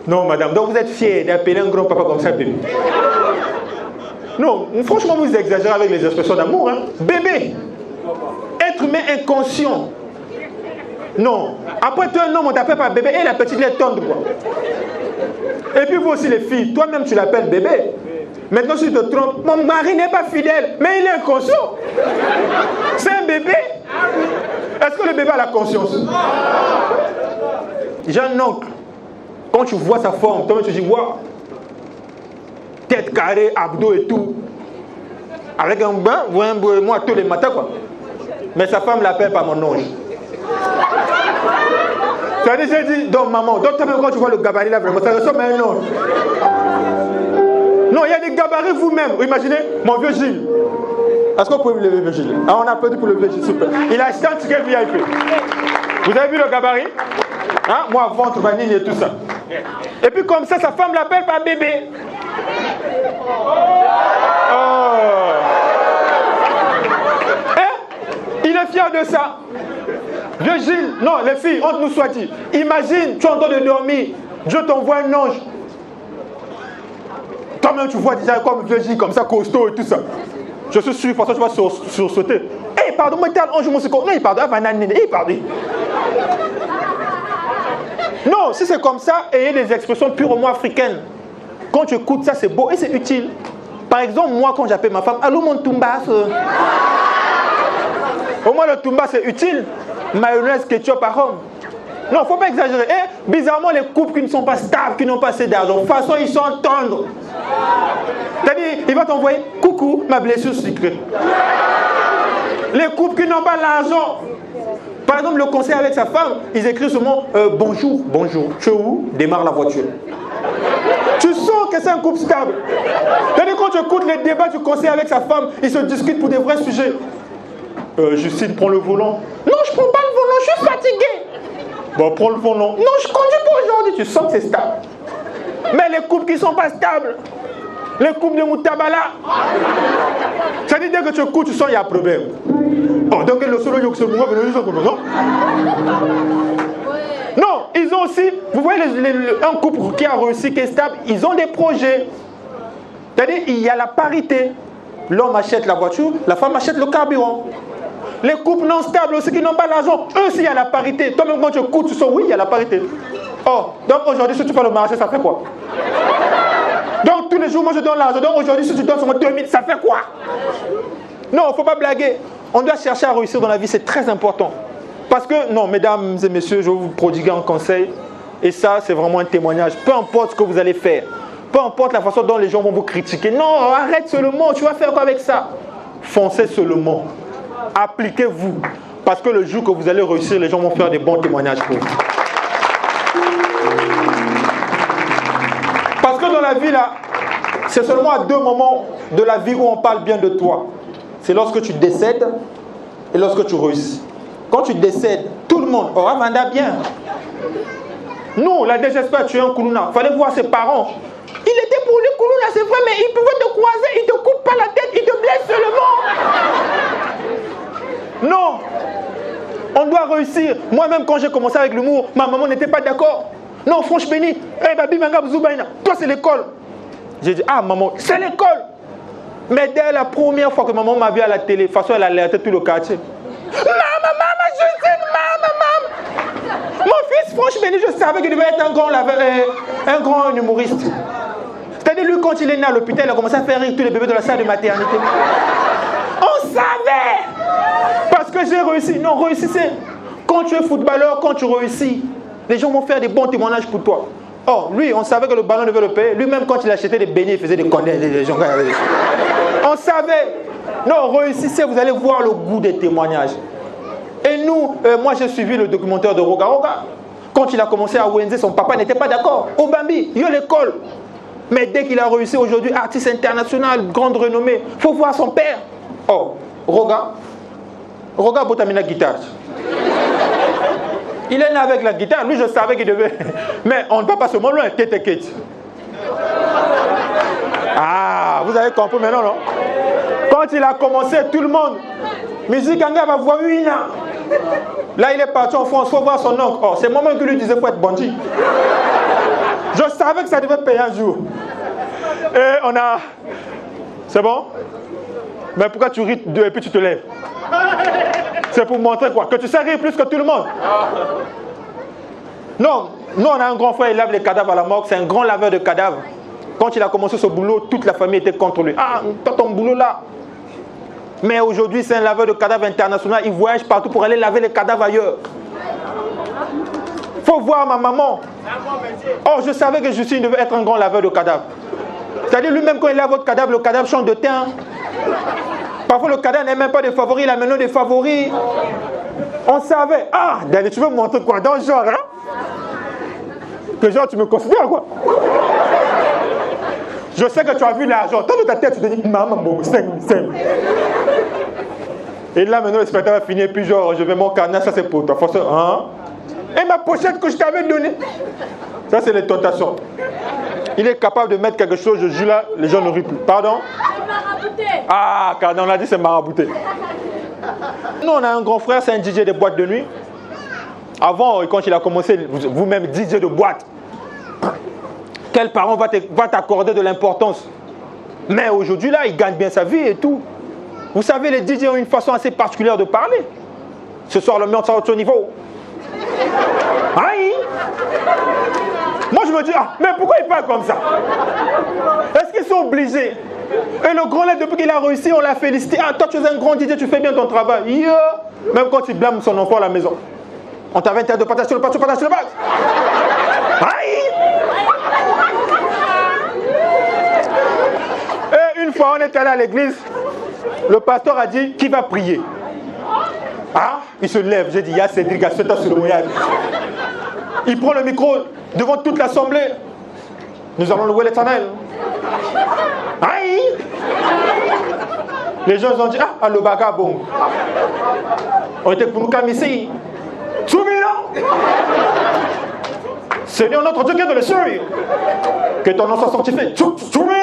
Non, madame, donc vous êtes fière d'appeler un grand papa comme ça, bébé? Non, franchement, vous exagérez avec les expressions d'amour. Hein? Bébé, être humain inconscient. Non, après tu es un homme, on t'appelle pas bébé, et la petite est tendre, quoi. Et puis vous aussi les filles, toi-même tu l'appelles bébé. Maintenant si tu te trompes, mon mari n'est pas fidèle, mais il est inconscient. C'est un bébé. Est-ce que le bébé a la conscience? J'ai un oncle, quand tu vois sa forme, toi-même tu dis, waouh, tête carrée, abdos et tout. Avec un bain, moi tous les matins, quoi. Mais sa femme l'appelle par mon ange. Ça dit, j'ai dit, donc maman, donc toi-même quand tu vois le gabarit là, vraiment, ça ressemble à un ange. Non, il y a des gabarits vous-même. Imaginez, mon vieux Gilles. Est-ce que vous pouvez me lever, vieux Gilles? Ah, on applaudit pour le vieux Gilles, super. Il a acheté un ticket VIP. Vous avez vu le gabarit? Hein? Moi, ventre, vanille et tout ça. Et puis comme ça, sa femme l'appelle par bébé. Oh. Et il est fier de ça. Vieux Gilles, non, les filles, honte nous soit-il. Imagine, tu es en train de dormir, Dieu t'envoie un ange. Toi-même, tu vois déjà comme vieux Gilles, comme ça, costaud et tout ça. Je suis sûr, de toute façon, tu vas sursauter. Hé, pardon, moi, t'es un ange, mon secours. Non, il pardon, pardon. Non, si c'est comme ça, et il y a des expressions purement africaines. Quand tu écoutes ça, c'est beau et c'est utile. Par exemple, moi, quand j'appelle ma femme, allô, mon tumba. Au moins, le tumba, c'est utile. Mayonnaise, ketchup, arôme. Non, il ne faut pas exagérer. Et bizarrement, les couples qui ne sont pas stables, qui n'ont pas assez d'argent, de toute façon, ils sont tendres. C'est-à-dire, il va t'envoyer coucou, ma blessure secrète. Les couples qui n'ont pas l'argent. Par exemple, le conseil avec sa femme, ils écrivent souvent bonjour, bonjour. Tu es où? Démarre la voiture. Tu sens que c'est un couple stable. C'est-à-dire quand tu écoutes les débats du conseil avec sa femme, ils se discutent pour des vrais sujets. Justine, prends le volant. Non, je prends pas le volant, je suis fatigué. Bon, prends le volant. Non, je conduis pas aujourd'hui. Tu sens que c'est stable. Mais les couples qui ne sont pas stables, les couples de Moutabala, ça dit dès que tu écoutes, tu sens qu'il y a un problème. Oh, donc le solo yok se mouvement, non, ils ont aussi, vous voyez un couple qui a réussi, qui est stable, ils ont des projets. C'est-à-dire, il y a la parité. L'homme achète la voiture, la femme achète le carburant. Les couples non stables aussi qui n'ont pas l'argent, eux aussi il y a la parité. Toi-même quand tu écoutes, tu sens oui, il y a la parité. Oh, donc aujourd'hui si tu fais le marché, ça fait quoi? Donc tous les jours moi je donne l'argent, donc aujourd'hui si tu donnes sur 2000, ça fait quoi? Non, il ne faut pas blaguer. On doit chercher à réussir dans la vie, c'est très important. Parce que, non, mesdames et messieurs, je vais vous prodiguer un conseil. Et ça, c'est vraiment un témoignage. Peu importe ce que vous allez faire. Peu importe la façon dont les gens vont vous critiquer. Non, arrête seulement. Tu vas faire quoi avec ça? Foncez seulement. Appliquez-vous. Parce que le jour que vous allez réussir, les gens vont faire des bons témoignages pour vous. Parce que dans la vie, là, c'est seulement à 2 moments de la vie où on parle bien de toi. C'est lorsque tu décèdes et lorsque tu réussis. Quand tu décèdes, tout le monde aura Vanda bien. Nous, la désespère, tu es un Koulouna. Il fallait voir ses parents. Il était pour les Koulouna, c'est vrai, mais il pouvait te croiser, il ne te coupe pas la tête, il te blesse seulement. Non. On doit réussir. Moi-même, quand j'ai commencé avec l'humour, ma maman n'était pas d'accord. Non, franchement, toi, c'est l'école. J'ai dit, ah, maman, c'est l'école. Mais dès la première fois que maman m'a vu à la télé, de toute façon, elle alertait tout le quartier. Maman, Justine, maman. Mon fils, franchement, je savais qu'il devait être un grand humoriste. C'est-à-dire, lui, quand il est né à l'hôpital, il a commencé à faire rire tous les bébés de la salle de maternité. On savait. Parce que j'ai réussi. Non, réussissez. Quand tu es footballeur, quand tu réussis, les gens vont faire des bons témoignages pour toi. Oh, lui, on savait que le ballon devait le payer. Lui-même, quand il achetait des beignets, il faisait des condés. Les gens. On savait. Non, réussissez, vous allez voir le goût des témoignages. Et nous, moi j'ai suivi le documentaire de Roga Roga. Quand il a commencé à Wenze, son papa n'était pas d'accord. Au Bambi, il y a l'école. Mais dès qu'il a réussi aujourd'hui, artiste international, grande renommée, il faut voir son père. Oh, Roga Botamina guitare. Il est né avec la guitare, lui je savais qu'il devait. Mais on ne va pas se montrer loin, tête. Ah, vous avez compris maintenant, non? Quand il a commencé, tout le monde, musique Anga va voir une. Là, il est parti en France, il faut voir son oncle. Oh, c'est moi-même qui lui disais qu'il faut être bandit. Je savais que ça devait payer un jour. Et on a... C'est bon? Mais pourquoi tu ris et puis tu te lèves? C'est pour montrer quoi? Que tu sais rire plus que tout le monde. Non, nous on a un grand frère, il lave les cadavres à la morgue, c'est un grand laveur de cadavres. Quand il a commencé ce boulot, toute la famille était contre lui. Ah, toi ton boulot là. Mais aujourd'hui, c'est un laveur de cadavres international. Il voyage partout pour aller laver les cadavres ailleurs. Il faut voir ma maman. Oh, je savais que Justine devait être un grand laveur de cadavres. C'est-à-dire lui-même quand il lave votre cadavre, le cadavre change de teint. Parfois le cadavre n'est même pas des favoris, il a maintenant des favoris. On savait. Ah, Daniel, tu veux me montrer quoi? Dans le genre, hein? Que genre tu me considères quoi? Je sais que tu as vu l'argent. Dans ta tête, tu te dis, maman, bon, 5 000. Et là, maintenant, le spectacle va finir, puis genre, je vais mon carnet, ça c'est pour toi. Hein? Et ma pochette que je t'avais donnée. Ça, c'est les tentations. Il est capable de mettre quelque chose, je jure là, les gens ne rient plus. Pardon? Ah, car on a dit c'est marabouté. Nous, on a un grand frère, c'est un DJ de boîte de nuit. Avant, quand il a commencé, vous-même, DJ de boîte. Quel parent va t'accorder de l'importance? Mais aujourd'hui, là, il gagne bien sa vie et tout. Vous savez, les DJ ont une façon assez particulière de parler. Ce soir, le mur sera au niveau. Aïe! Moi, je me dis, ah, mais pourquoi ils parlent comme ça? Est-ce qu'ils sont obligés? Et le grand là, depuis qu'il a réussi, on l'a félicité. Ah, toi, tu es un grand DJ, tu fais bien ton travail. Yeah. Même quand il blâme son enfant à la maison. On t'avait interdit de partager le pas, tu partages le pas. Aïe! Et une fois, on est allé à l'église. Le pasteur a dit, qui va prier? Il se lève, j'ai dit, il y a Cédric à 7 ans sur le moyen. Il prend le micro devant toute l'assemblée. Nous allons louer l'Éternel. Aïe! Les gens ont dit, ah, le bagabon. On était pour nous calmer ici. Soumira! Seigneur notre Dieu qui est dans les cieux, que ton nom soit sanctifié. Soumira!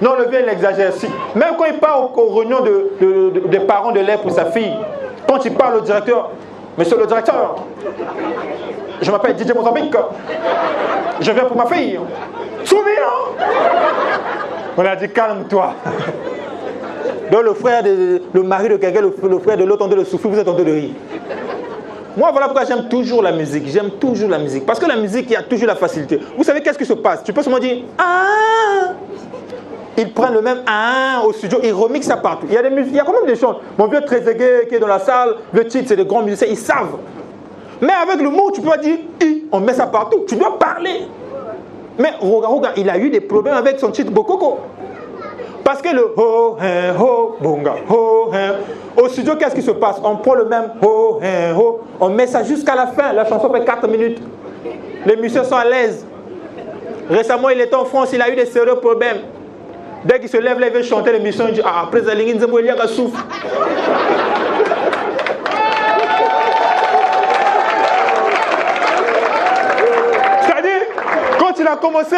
Non, le vieux, il exagère. Même quand il parle aux réunions des parents de l'air pour sa fille, quand il parle au directeur, monsieur le directeur, je m'appelle Didier Mozambique, je viens pour ma fille. Souviens! On a dit calme-toi. Donc le mari de quelqu'un, le frère de l'autre, on doit le souffrir, vous êtes en train de rire. Moi, voilà pourquoi j'aime toujours la musique. J'aime toujours la musique. Parce que la musique, il y a toujours la facilité. Vous savez qu'est-ce qui se passe? Tu peux seulement dire ah. Ils prennent le même ah au studio, ils remixent ça partout. Il y a des musiques, il y a quand même des chants. Mon vieux Trezeguet qui est dans la salle, le titre, c'est des grands musiciens, ils savent. Mais avec le mot, tu peux pas dire i, on met ça partout. Tu dois parler. Mais regarde, il a eu des problèmes avec son titre Bokoko. Parce que le ho, hein, ho, bonga, ho, hein. Au studio, qu'est-ce qui se passe? On prend le même ho, hein, ho, on met ça jusqu'à la fin. La chanson fait 4 minutes. Les musiciens sont à l'aise. Récemment, il était en France, il a eu des sérieux problèmes. Dès qu'il se lève, là, il veut chanter les musiciens, il dit ah, après Zalingin Zembo, il y a un souffle. C'est-à-dire, quand il a commencé,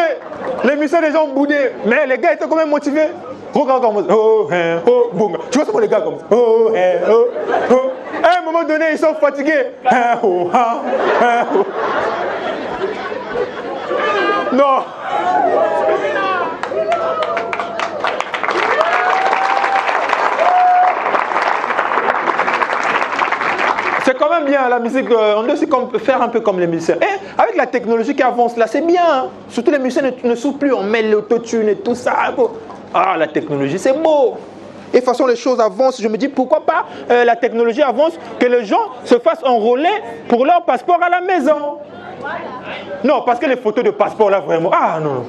les musiciens les gens boudé, mais les gars étaient quand même motivés. Regarde comme ça. Oh, hein, oh, boum. Tu vois comment les gars comme ça. Oh, hein, oh, oh. À un moment donné, ils sont fatigués. Hein, oh, hein, hein, oh. Non. C'est quand même bien la musique, on doit aussi faire un peu comme les musiciens. Et avec la technologie qui avance là, c'est bien. Hein? Surtout les musiciens ne souffrent plus, on met l'autotune et tout ça. Ah, la technologie, c'est beau. Et de toute façon, les choses avancent. Je me dis, pourquoi pas la technologie avance, que les gens se fassent enrôler pour leur passeport à la maison. Non, parce que les photos de passeport là, vraiment, ah non.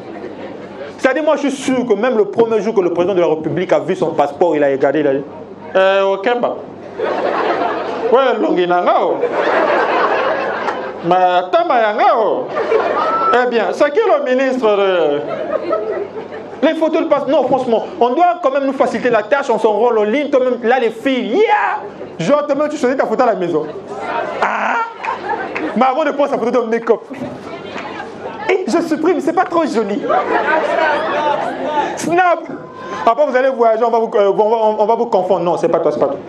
C'est-à-dire, moi, je suis sûr que même le premier jour que le président de la République a vu son passeport, il a regardé, il a dit, ok, bah. Ouais, Longinangao. Mais Tamayangao. Eh bien, c'est qui le ministre de... Les photos de passeport. Non, franchement, on doit quand même nous faciliter la tâche, on s'enrôle en ligne, toi-même, là, les filles, yeah! Genre, toi-même, tu choisis ta photo à la maison. Ah! Mais avant de prendre sa photo de make-up. Et je supprime, c'est pas trop joli. Snap! Après, vous allez voyager, on va vous confondre. Non, c'est pas toi, c'est pas toi.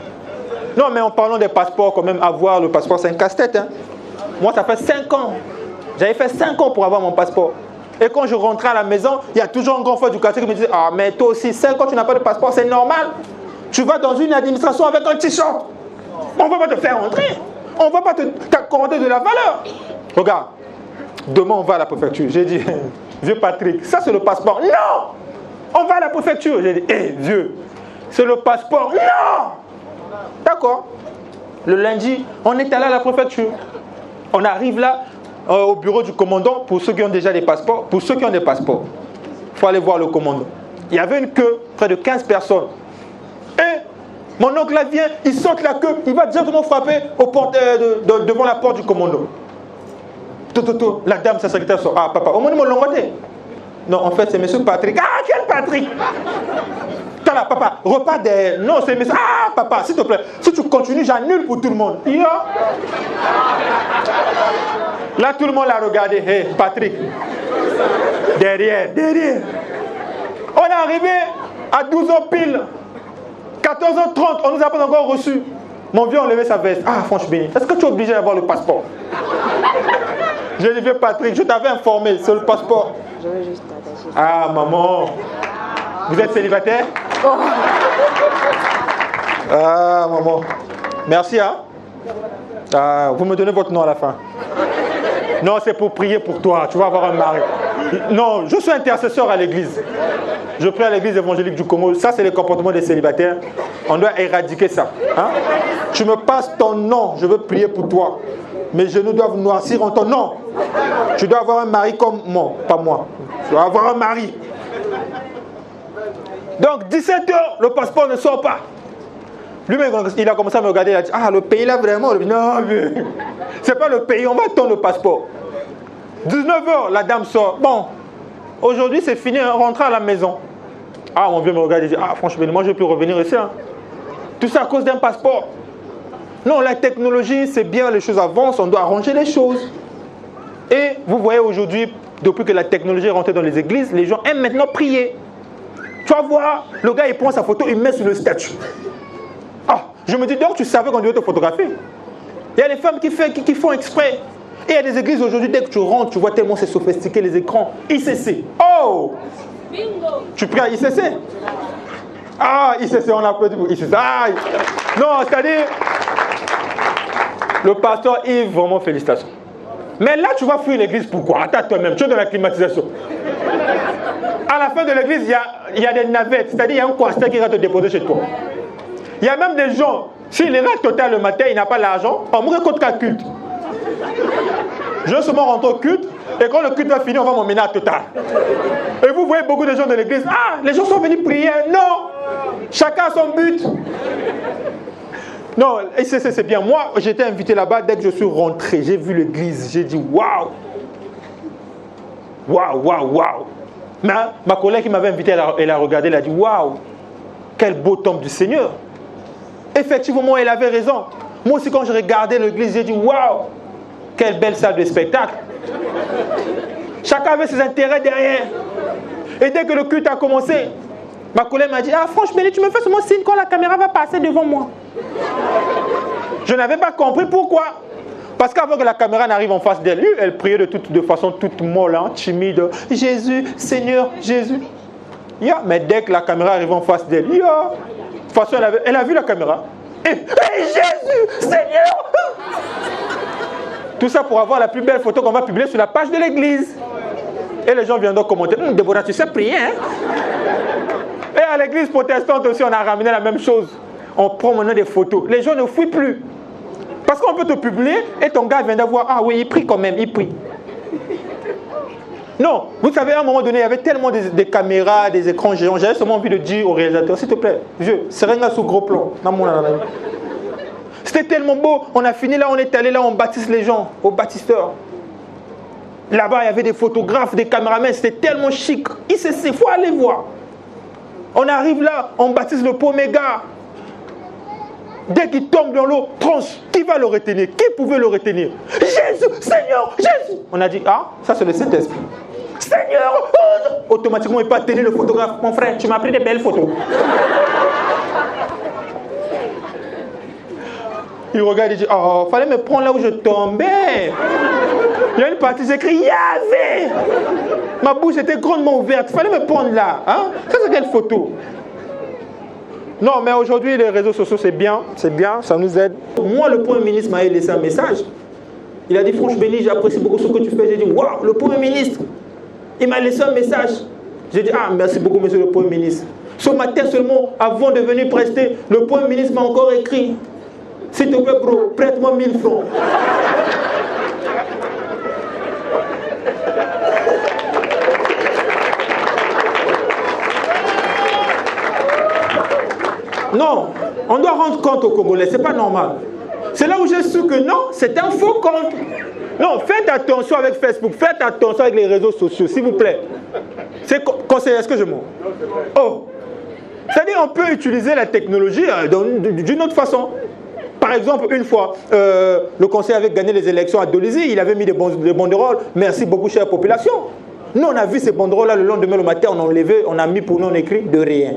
Non, mais en parlant des passeports, quand même, avoir le passeport, c'est un casse-tête. Hein. Moi, ça fait 5 ans. J'avais fait 5 ans pour avoir mon passeport. Et quand je rentrais à la maison, il y a toujours un grand frère du quartier qui me disait ah, mais toi aussi, 5 ans, tu n'as pas de passeport, c'est normal. Tu vas dans une administration avec un t-shirt. On ne va pas te faire entrer. On ne va pas t'accorder de la valeur. Regarde, demain, on va à la préfecture. J'ai dit, vieux Patrick, ça c'est le passeport. Non! On va à la préfecture. J'ai dit, hé, vieux, c'est le passeport. Non! D'accord. Le lundi, on est allé à la préfecture. On arrive là, au bureau du commandant, pour ceux qui ont déjà des passeports. Pour ceux qui ont des passeports, il faut aller voir le commandant. Il y avait une queue, près de 15 personnes. Et mon oncle là vient, il saute la queue, il va directement frapper devant la porte du commandant. La dame, sa secrétaire sort. Ah, papa, au moins, mon longoté. Non, en fait, c'est monsieur Patrick. Ah, quel Patrick? Là, papa, repas des... Non, c'est monsieur... Ah, papa, s'il te plaît, si tu continues, j'annule pour tout le monde. Là, tout le monde l'a regardé. Hé, hey, Patrick. Derrière. On est arrivé à 12h pile. 14h30, on ne nous a pas encore reçus. Mon vieux a enlevé sa veste. Ah, franchement, est-ce que tu es obligé d'avoir le passeport? J'ai dit, vieux Patrick, je t'avais informé, c'est le passeport. Ah, maman. Vous êtes célibataire? Ah, maman. Merci, hein? Ah, vous me donnez votre nom à la fin. Non, c'est pour prier pour toi. Tu vas avoir un mari. Non, je suis intercesseur à l'église. Je prie à l'église évangélique du Congo. Ça, c'est le comportement des célibataires. On doit éradiquer ça. Hein? Tu me passes ton nom. Je veux prier pour toi. Mes genoux doivent noircir en ton nom. Tu dois avoir un mari comme moi. Pas moi. Tu dois avoir un mari. Donc, 17h, le passeport ne sort pas. Lui-même, il a commencé à me regarder, il a dit, ah, le pays là, vraiment, non, mais c'est pas le pays, on va attendre le passeport. 19h, la dame sort. Bon, aujourd'hui, c'est fini, rentrez à la maison. Ah, mon vieux me regarde et dit, ah, franchement, moi, je ne vais plus revenir ici. Hein. Tout ça à cause d'un passeport. Non, la technologie, c'est bien, les choses avancent, on doit arranger les choses. Et vous voyez aujourd'hui, depuis que la technologie est rentrée dans les églises, les gens aiment maintenant prier. Tu vas voir, le gars, il prend sa photo, il met sur le statut. Ah, je me dis, donc tu savais qu'on devait te photographier. Il y a des femmes qui font exprès. Et il y a des églises aujourd'hui, dès que tu rentres, tu vois tellement c'est sophistiqué, les écrans. ICC. Oh! Bingo! Tu pries à ICC? Ah, ICC, on applaudit pour ICC. Ah, non, c'est-à-dire, le pasteur Yves, vraiment félicitations. Mais là, tu vas fuir l'église, pourquoi? Attends toi-même, tu es dans la climatisation. À la fin de l'église, il y a des navettes, c'est-à-dire il y a un coaster qui va te déposer chez toi. Il y a même des gens, s'il est là total le matin, il n'a pas l'argent, on mourrait contre un culte. Je vais seulement rentrer au culte, et quand le culte va finir, on va m'emmener à Total. Et vous voyez beaucoup de gens de l'église, ah, les gens sont venus prier. Non, chacun a son but. Non, c'est bien. Moi, j'étais invité là-bas, dès que je suis rentré, j'ai vu l'église, j'ai dit, waouh. Waouh, waouh, waouh. Mais ma collègue qui m'avait invité, elle a regardé, elle a dit, waouh, quel beau temple du Seigneur. Effectivement, elle avait raison. Moi aussi, quand je regardais l'église, j'ai dit, waouh, quelle belle salle de spectacle. Chacun avait ses intérêts derrière. Et dès que le culte a commencé, ma collègue m'a dit, ah franchement, tu me fais seulement signe quand la caméra va passer devant moi. Je n'avais pas compris pourquoi. Parce qu'avant que la caméra n'arrive en face d'elle, elle priait de façon toute molle, hein, timide. Jésus, Seigneur, Jésus. Yeah. Mais dès que la caméra arrive en face d'elle, yeah. De toute façon, elle a vu la caméra. Et Jésus, Seigneur. Tout ça pour avoir la plus belle photo qu'on va publier sur la page de l'église. Et les gens viendront commenter, Déborah, tu sais prier, hein? Et à l'église protestante aussi, on a ramené la même chose. On prend maintenant des photos. Les gens ne fuient plus. Parce qu'on peut te publier et ton gars vient d'avoir, ah oui, il prie quand même, il prie. Non, vous savez, à un moment donné, il y avait tellement des caméras, des écrans géants. J'avais seulement envie de dire au réalisateur, s'il te plaît, vieux, c'est rien sous gros plan. C'était tellement beau. On a fini là, on est allé là, on baptise les gens, au baptisteur. Là-bas, il y avait des photographes, des caméramans, c'était tellement chic. Il faut aller voir. On arrive là, on baptise le premier gars. Dès qu'il tombe dans l'eau, tranche. Qui va le retenir? Qui pouvait le retenir? Jésus, Seigneur, Jésus. On a dit, ah, ça c'est le Saint-Esprit. Seigneur, oh. Automatiquement, il peut tenir le photographe. Mon frère, tu m'as pris des belles photos. Il regarde et dit, oh, fallait me prendre là où je tombais. Il y a une partie, j'ai écrit Yahvé. Ma bouche était grandement ouverte. Il fallait me prendre là. Hein? Ça, c'est quelle photo? Non, mais aujourd'hui, les réseaux sociaux, c'est bien, ça nous aide. Moi, le Premier ministre m'a laissé un message. Il a dit, franchement, Béni, j'apprécie beaucoup ce que tu fais. J'ai dit, waouh, le Premier ministre, il m'a laissé un message. J'ai dit, ah, merci beaucoup, monsieur le Premier ministre. Ce matin seulement, avant de venir prester, le Premier ministre m'a encore écrit. S'il te plaît, bro, prête-moi 1000 francs. Non, on doit rendre compte aux Congolais, c'est pas normal. C'est là où j'ai su que non, c'est un faux compte. Non, faites attention avec Facebook, faites attention avec les réseaux sociaux, s'il vous plaît. C'est conseiller, est-ce que je mens? Oh, c'est-à-dire on peut utiliser la technologie d'une autre façon. Par exemple, une fois, le conseil avait gagné les élections à Dolisie, il avait mis des banderoles. Merci beaucoup, chère population. Nous, on a vu ces banderoles-là le lendemain, le matin, on a enlevé, on a mis pour nous, on écrit de rien.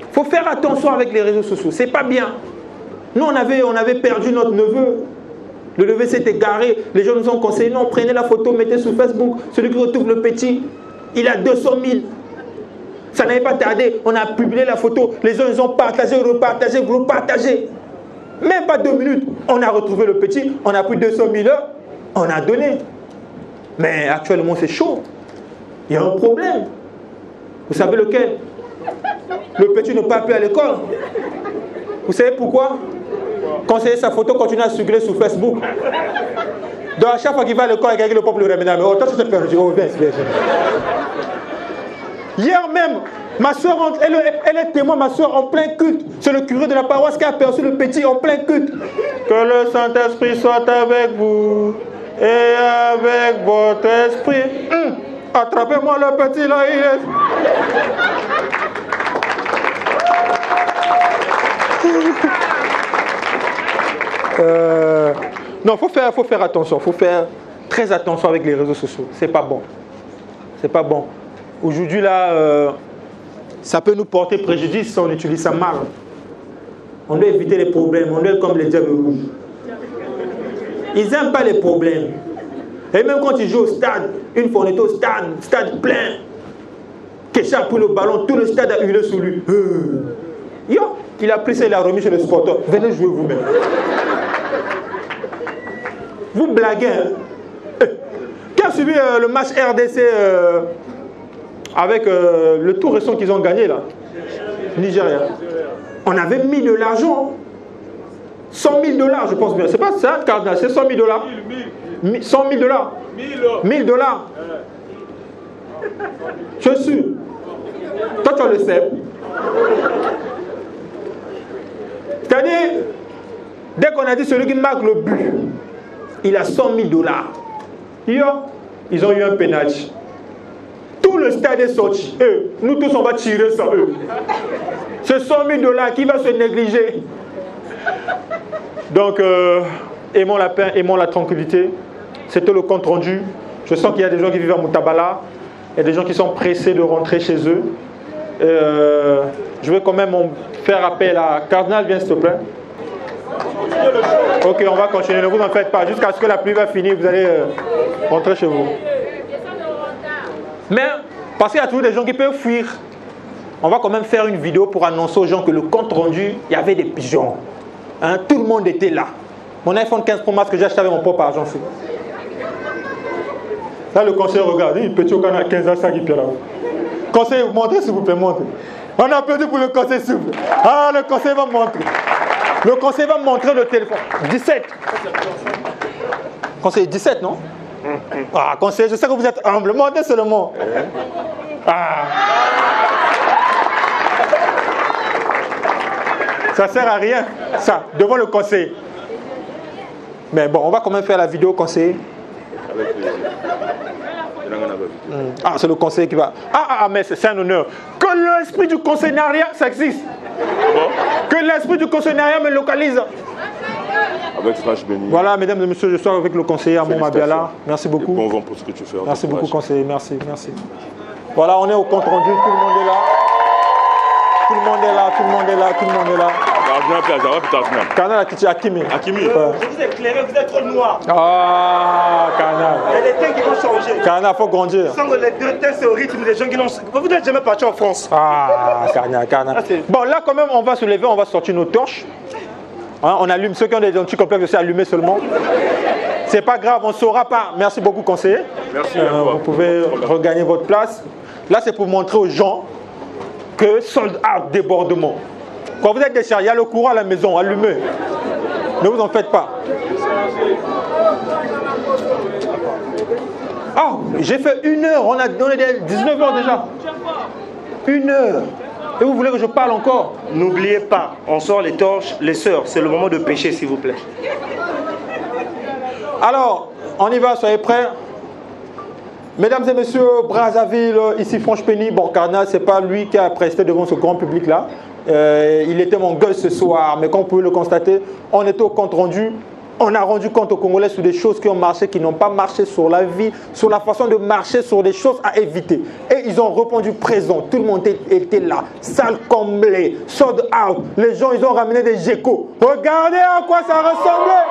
Il faut faire attention avec les réseaux sociaux, c'est pas bien. Nous, on avait perdu notre neveu. Le neveu s'est égaré. Les gens nous ont conseillé, non, prenez la photo, mettez sur Facebook. Celui qui retrouve le petit, il a 200 000. Ça n'avait pas tardé. On a publié la photo. Les gens, ils ont partagé, repartagé, repartagé. Même pas 2 minutes. On a retrouvé le petit. On a pris 200 000 heures. On a donné. Mais actuellement, c'est chaud. Il y a un problème. Vous savez lequel? Le petit ne part plus à l'école. Vous savez pourquoi? Conseiller sa photo, continue à circuler sur Facebook. Donc à chaque fois qu'il va à l'école avec le peuple le ramène. Mais oh, toi tu te fais oh, bien. Hier même, ma soeur, elle est témoin, ma soeur, en plein culte. C'est le curé de la paroisse qui a aperçu le petit en plein culte. Que le Saint-Esprit soit avec vous et avec votre esprit. Attrapez-moi le petit là, il est... Non, faut faire attention, faut faire très attention avec les réseaux sociaux. C'est pas bon. C'est pas bon. Aujourd'hui là, ça peut nous porter préjudice si on utilise ça mal. On doit éviter les problèmes, on doit être comme les diables rouges. Ils n'aiment pas les problèmes. Et même quand ils jouent au stade, une fois on était au stade plein, Kesha a pris le ballon, tout le stade a hurlé sur lui. Yo, il a pris ça, il a remis chez le sporteur. Venez jouer vous-même. Vous blaguez, hein? Qui a suivi le match RDC avec le tout récent qu'ils ont gagné là? Nigeria. On avait mis de l'argent. 100 000 $, je pense bien. C'est pas ça, Cardinal, c'est 100 000 $. 100 000 $. 1000 $. Je suis sûr. Toi, tu le sais. C'est-à-dire, dès qu'on a dit celui qui marque le but, il a 100 000 $. Ils ont eu un penalty. Tout le stade est sorti. Nous tous, on va tirer ça. C'est 100 000 $ qui va se négliger. Donc, aimons la paix, aimons la tranquillité. C'était le compte rendu. Je sens qu'il y a des gens qui vivent à Moutabala. Il y a des gens qui sont pressés de rentrer chez eux. Je vais quand même faire appel à Cardinal, viens s'il te plaît. Ok, on va continuer, ne vous en faites pas. Jusqu'à ce que la pluie va finir, vous allez rentrer chez vous. Mais, parce qu'il y a toujours des gens qui peuvent fuir, on va quand même faire une vidéo pour annoncer aux gens que le compte rendu, il y avait des pigeons. Hein, tout le monde était là. Mon iPhone 15 Pro Max que j'ai acheté avec mon propre argent. Là, le conseiller regarde, il petit au canal 15 à 5 qui là. Conseiller, montrez s'il vous plaît, montrez. On a perdu pour le conseiller s'il vous plaît. Ah, le conseiller va montrer. Le conseiller va montrer le téléphone. 17. Conseiller, 17, non? Ah, conseiller, je sais que vous êtes humble. Montez seulement. Ah. Ça sert à rien, ça, devant le conseiller. Mais bon, on va quand même faire la vidéo, conseiller. Avec plaisir. Ah, c'est le conseiller qui va... Ah, mais c'est un honneur. Que l'esprit du conseillariat, ça existe. Bon. Que l'esprit du conseillariat me localise. Avec Flash Béni. Voilà, mesdames et messieurs, je suis avec le conseiller Amon Mabiala. Merci beaucoup. Bon vent pour ce que tu fais. Merci beaucoup, conseiller. Merci. Voilà, on est au compte rendu. Tout le monde est là. Tout le monde est là. Canal Akimi. Je vous éclairez, vous êtes trop noir. Ah, Canal. Il y a des thèmes qui vont changer. Canal, il faut grandir. Sans les deux thèmes, c'est au rythme des gens qui n'ont... Vous n'êtes jamais parti en France. Ah, Canal. Bon, là, quand même, on va se lever, on va sortir nos torches. Hein, on allume. Ceux qui ont des anti-complexes, c'est allumer seulement. C'est pas grave, on ne saura pas. Merci beaucoup, conseiller. Merci. Vous pouvez regagner votre place. Là, c'est pour montrer aux gens que sold out, débordement. Quand vous êtes des chers, il y a le courant à la maison, allumez. Ne vous en faites pas. Ah, j'ai fait 1 heure, on a donné 19 heures déjà. 1 heure. Et vous voulez que je parle encore? N'oubliez pas, on sort les torches, les sœurs, c'est le moment de pêcher, s'il vous plaît. Alors, on y va, soyez prêts. Mesdames et messieurs, Brazzaville, ici Franche-Pény. Bon, Cardinal, c'est pas lui qui a presté devant ce grand public-là. Il était mon gueule ce soir, mais comme vous pouvez le constater, on était au compte rendu. On a rendu compte aux Congolais sur des choses qui ont marché, qui n'ont pas marché sur la vie, sur la façon de marcher, sur des choses à éviter. Et ils ont répondu présent. Tout le monde était là. Salle comblée, sold out. Les gens, ils ont ramené des gécos. Regardez à quoi ça ressemblait.